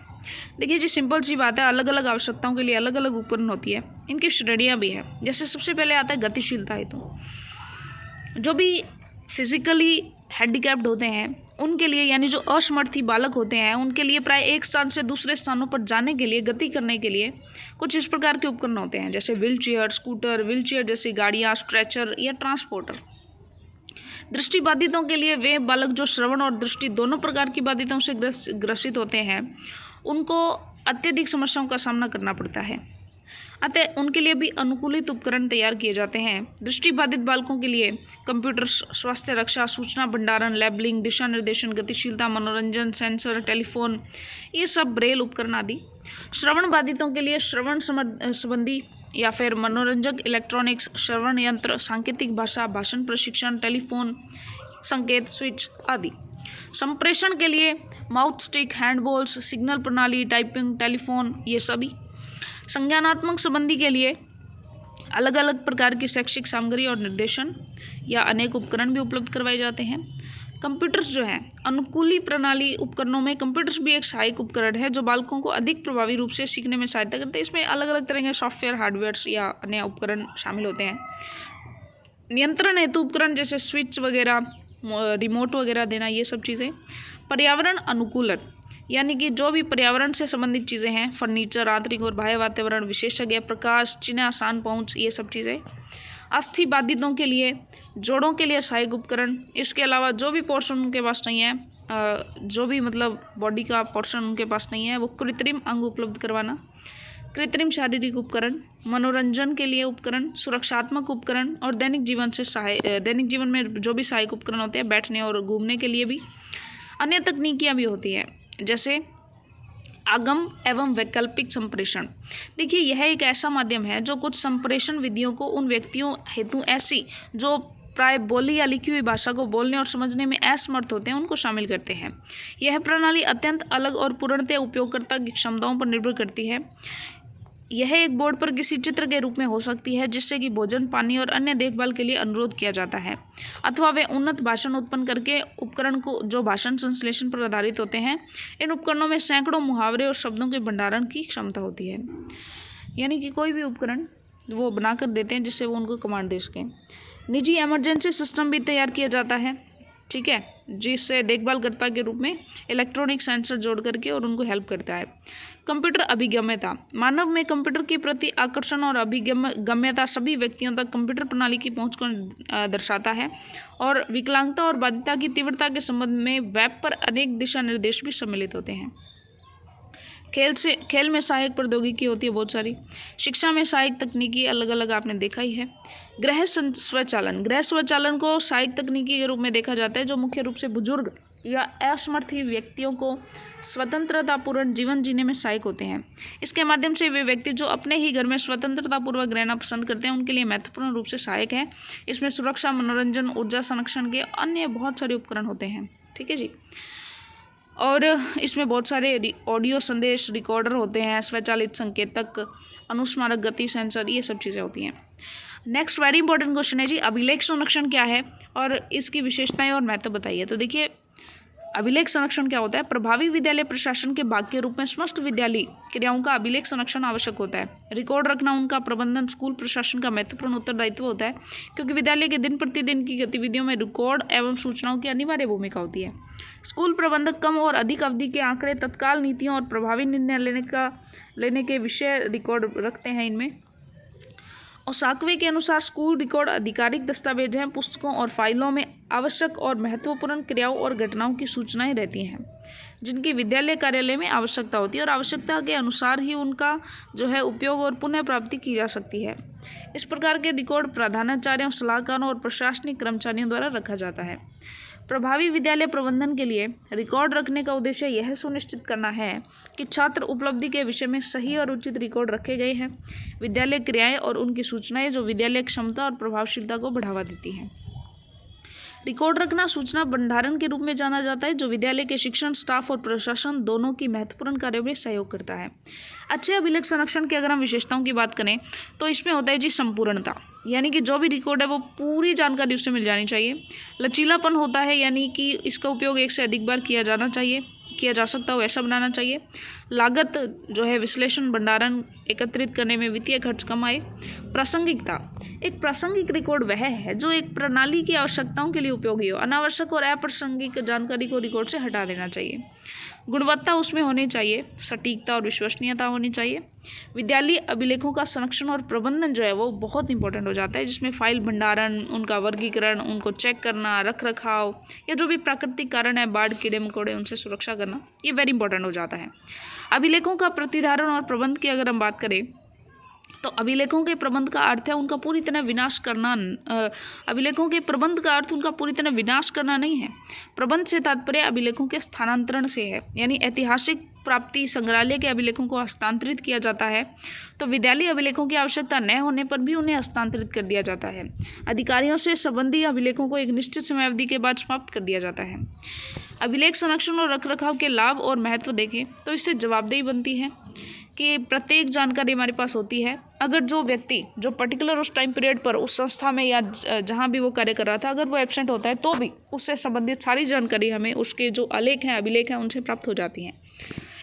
देखिए जी, सिंपल सी बात है, अलग अलग आवश्यकताओं के लिए अलग अलग उपकरण होती है, इनकी श्रेणियाँ भी है। जैसे सबसे पहले आता है गतिशीलता हेतु। जो भी फिजिकली हैंडीकैप्ड होते हैं उनके लिए, यानी जो असमर्थी बालक होते हैं उनके लिए प्राय एक स्थान से दूसरे स्थानों पर जाने के लिए, गति करने के लिए कुछ इस प्रकार के उपकरण होते हैं, जैसे व्हीलचेयर, स्कूटर, व्हीलचेयर जैसी गाड़ियाँ, स्ट्रेचर या ट्रांसपोर्टर। दृष्टिबाधितों के लिए वे बालक जो श्रवण और दृष्टि दोनों प्रकार की बाधितों से ग्रसित होते हैं, उनको अत्यधिक समस्याओं का सामना करना पड़ता है, अतः उनके लिए भी अनुकूलित उपकरण तैयार किए जाते हैं। दृष्टिबाधित बालकों के लिए कंप्यूटर, स्वास्थ्य रक्षा, सूचना भंडारण, लेबलिंग, दिशा निर्देशन, गतिशीलता, मनोरंजन, सेंसर, टेलीफोन, ये सब ब्रेल उपकरण आदि। श्रवण बाधितों के लिए श्रवण संबंधी या फिर मनोरंजक इलेक्ट्रॉनिक्स, श्रवण यंत्र, सांकेतिक भाषा, भाषण प्रशिक्षण, टेलीफोन, संकेत, स्विच आदि। संप्रेषण के लिए माउथ स्टिक, हैंडबॉल्स, सिग्नल प्रणाली, टाइपिंग, टेलीफोन, ये सभी। संज्ञानात्मक संबंधी के लिए अलग अलग प्रकार की शैक्षिक सामग्री और निर्देशन या अनेक उपकरण भी उपलब्ध करवाए जाते हैं। कंप्यूटर्स जो है अनुकूली प्रणाली उपकरणों में कंप्यूटर्स भी एक सहायक उपकरण है जो बालकों को अधिक प्रभावी रूप से सीखने में सहायता करते हैं। इसमें अलग अलग तरह के सॉफ्टवेयर, हार्डवेयर या अन्य उपकरण शामिल होते हैं। नियंत्रण हेतु उपकरण जैसे स्विच वगैरह, रिमोट वगैरह देना, ये सब चीज़ें। पर्यावरण अनुकूलन यानी कि जो भी पर्यावरण से संबंधित चीज़ें हैं, फर्नीचर, आंतरिक और बाह्य वातावरण, विशेषज्ञ, प्रकाश, चिन्ह, आसान पहुँच, ये सब चीज़ें। अस्थि बाधितों के लिए, जोड़ों के लिए सहायक उपकरण। इसके अलावा जो भी पोर्शन उनके पास नहीं है, जो भी मतलब बॉडी का पोर्शन उनके पास नहीं है, वो कृत्रिम अंग उपलब्ध करवाना। कृत्रिम शारीरिक उपकरण, मनोरंजन के लिए उपकरण, सुरक्षात्मक उपकरण और दैनिक जीवन में जो भी सहायक उपकरण होते हैं, बैठने और घूमने के लिए भी। अन्य तकनीकियाँ भी होती हैं जैसे आगम एवं वैकल्पिक संप्रेषण। देखिए, यह एक ऐसा माध्यम है जो कुछ संप्रेषण विधियों को उन व्यक्तियों हेतु ऐसी जो प्राय बोली या लिखी हुई भाषा को बोलने और समझने में असमर्थ होते हैं, उनको शामिल करते हैं। यह प्रणाली अत्यंत अलग और पूर्णतः उपयोगकर्ता की क्षमताओं पर निर्भर करती है। यह एक बोर्ड पर किसी चित्र के रूप में हो सकती है जिससे कि भोजन, पानी और अन्य देखभाल के लिए अनुरोध किया जाता है, अथवा वे उन्नत भाषण उत्पन्न करके उपकरण को जो भाषण संश्लेषण पर आधारित होते हैं। इन उपकरणों में सैकड़ों मुहावरे और शब्दों के भंडारण की क्षमता होती है। यानी कि कोई भी उपकरण वो बना कर देते हैं जिससे वो उनको कमांड दे सकें। निजी इमरजेंसी सिस्टम भी तैयार किया जाता है, ठीक है, जिससे देखभालकर्ता के रूप में इलेक्ट्रॉनिक सेंसर जोड़ करके और उनको हेल्प करता है। कंप्यूटर अभिगम्यता, मानव में कंप्यूटर के प्रति आकर्षण और अभिगम्यता सभी व्यक्तियों तक कंप्यूटर प्रणाली की पहुंच को दर्शाता है। और विकलांगता और बाध्यता की तीव्रता के संबंध में वेब पर अनेक दिशा निर्देश भी सम्मिलित होते हैं। खेल में सहायक प्रौद्योगिकी होती है बहुत सारी। शिक्षा में सहायक तकनीकी अलग अलग आपने देखा ही है। गृह स्वचालन को सहायक तकनीकी के रूप में देखा जाता है जो मुख्य रूप से बुजुर्ग या असमर्थ व्यक्तियों को स्वतंत्रतापूर्ण जीवन जीने में सहायक होते हैं। इसके माध्यम से वे व्यक्ति जो अपने ही घर में स्वतंत्रतापूर्वक रहना पसंद करते हैं उनके लिए महत्वपूर्ण रूप से सहायक है। इसमें सुरक्षा, मनोरंजन, ऊर्जा संरक्षण के अन्य बहुत सारे उपकरण होते हैं, ठीक है जी। और इसमें बहुत सारे ऑडियो संदेश रिकॉर्डर होते हैं, स्वचालित संकेतक, अनुस्मारक गति सेंसर, ये सब चीज़ें होती हैं। नेक्स्ट वेरी इंपॉर्टेंट क्वेश्चन है जी, अभिलेख संरक्षण क्या है और इसकी विशेषताएं और महत्व बताइए। तो देखिए, अभिलेख संरक्षण क्या होता है? प्रभावी विद्यालय प्रशासन के भाग के रूप में समस्त विद्यालय क्रियाओं का अभिलेख संरक्षण आवश्यक होता है। रिकॉर्ड रखना उनका प्रबंधन स्कूल प्रशासन का महत्वपूर्ण उत्तरदायित्व होता है, क्योंकि विद्यालय के दिन प्रतिदिन की गतिविधियों में रिकॉर्ड एवं सूचनाओं की अनिवार्य भूमिका होती है। स्कूल प्रबंधक कम और अधिक अवधि के आंकड़े, तत्काल नीतियों और प्रभावी निर्णय लेने के विषय रिकॉर्ड रखते हैं इनमें। और साकवे के अनुसार स्कूल रिकॉर्ड आधिकारिक दस्तावेज हैं। पुस्तकों और फाइलों में आवश्यक और महत्वपूर्ण क्रियाओं और घटनाओं की सूचनाएं रहती हैं जिनकी विद्यालय कार्यालय में आवश्यकता होती है और आवश्यकता के अनुसार ही उनका जो है उपयोग और पुनः प्राप्ति की जा सकती है। इस प्रकार के रिकॉर्ड प्रधानाचार्यों, सलाहकारों और प्रशासनिक कर्मचारियों द्वारा रखा जाता है। प्रभावी विद्यालय प्रबंधन के लिए रिकॉर्ड रखने का उद्देश्य यह सुनिश्चित करना है कि छात्र उपलब्धि के विषय में सही और उचित रिकॉर्ड रखे गए हैं। विद्यालय क्रियाएं और उनकी सूचनाएं जो विद्यालय क्षमता और प्रभावशीलता को बढ़ावा देती हैं। रिकॉर्ड रखना सूचना भंडारण के रूप में जाना जाता है, जो विद्यालय के शिक्षण, स्टाफ और प्रशासन दोनों की महत्वपूर्ण कार्यों में सहयोग करता है। अच्छे अभिलेख संरक्षण की अगर हम विशेषताओं की बात करें तो इसमें होता है जी संपूर्णता, यानी कि जो भी रिकॉर्ड है वो पूरी जानकारी उससे मिल जानी चाहिए। लचीलापन होता है, यानी कि इसका उपयोग एक से अधिक बार किया जा सकता हो ऐसा बनाना चाहिए। लागत जो है विश्लेषण, भंडारण, एकत्रित करने में वित्तीय खर्च कम आए। प्रासंगिकता, एक प्रासंगिक रिकॉर्ड वह है जो एक प्रणाली की आवश्यकताओं के लिए उपयोगी हो। अनावश्यक और अप्रासंगिक जानकारी को रिकॉर्ड से हटा देना चाहिए। गुणवत्ता उसमें होनी चाहिए, सटीकता और विश्वसनीयता होनी चाहिए। विद्यालय अभिलेखों का संरक्षण और प्रबंधन जो है वो बहुत इंपॉर्टेंट हो जाता है, जिसमें फाइल भंडारण, उनका वर्गीकरण, उनको चेक करना, रख रखाव या जो भी प्राकृतिक कारण है, बाढ़, कीड़े मकोड़े, उनसे सुरक्षा करना, ये वेरी इंपॉर्टेंट हो जाता है। अभिलेखों का प्रतिधारण और प्रबंध की अगर हम बात करें तो अभिलेखों के प्रबंध का अर्थ है उनका पूरी तरह विनाश करना। अभिलेखों के प्रबंध का अर्थ उनका पूरी तरह विनाश करना नहीं है। प्रबंध से तात्पर्य अभिलेखों के स्थानांतरण से है, यानी ऐतिहासिक प्राप्ति संग्रहालय के अभिलेखों को हस्तांतरित किया जाता है तो विद्यालय अभिलेखों की आवश्यकता न होने पर भी उन्हें हस्तांतरित कर दिया जाता है। अधिकारियों से संबंधी अभिलेखों को एक निश्चित समय अवधि के बाद समाप्त कर दिया जाता है। अभिलेख संरक्षण और रखरखाव के लाभ और महत्व देखें तो इससे जवाबदेही बनती है कि प्रत्येक जानकारी हमारे पास होती है। अगर जो व्यक्ति जो पर्टिकुलर उस टाइम पीरियड पर उस संस्था में या जहाँ भी वो कार्य कर रहा था अगर वो एब्सेंट होता है तो भी उससे संबंधित सारी जानकारी हमें उसके जो आलेख हैं अभिलेख हैं उनसे प्राप्त हो जाती हैं।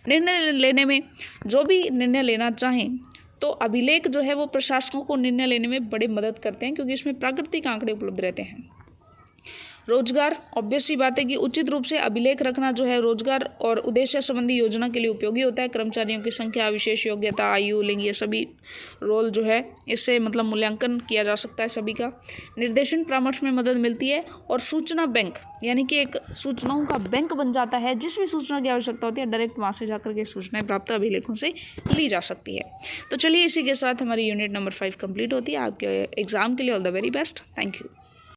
निर्णय लेने में जो भी निर्णय लेना चाहें तो अभिलेख जो है वो प्रशासकों को निर्णय लेने में बड़ी मदद करते हैं क्योंकि इसमें प्राकृतिक आंकड़े उपलब्ध रहते हैं। रोजगार, ऑब्वियस सी बात है कि उचित रूप से अभिलेख रखना जो है रोजगार और उद्देश्य संबंधी योजना के लिए उपयोगी होता है। कर्मचारियों की संख्या, विशेष योग्यता, आयु, लिंग, ये सभी रोल जो है इससे मतलब मूल्यांकन किया जा सकता है सभी का। निर्देशन परामर्श में मदद मिलती है और सूचना बैंक यानी कि एक सूचनाओं का बैंक बन जाता है। जिस भी सूचना की आवश्यकता होती है डायरेक्ट वहाँ से जाकर के सूचनाएं प्राप्त अभिलेखों से ली जा सकती है। तो चलिए इसी के साथ हमारी यूनिट नंबर 5 कंप्लीट होती है। आपके एग्जाम के लिए all the very best. Thank you.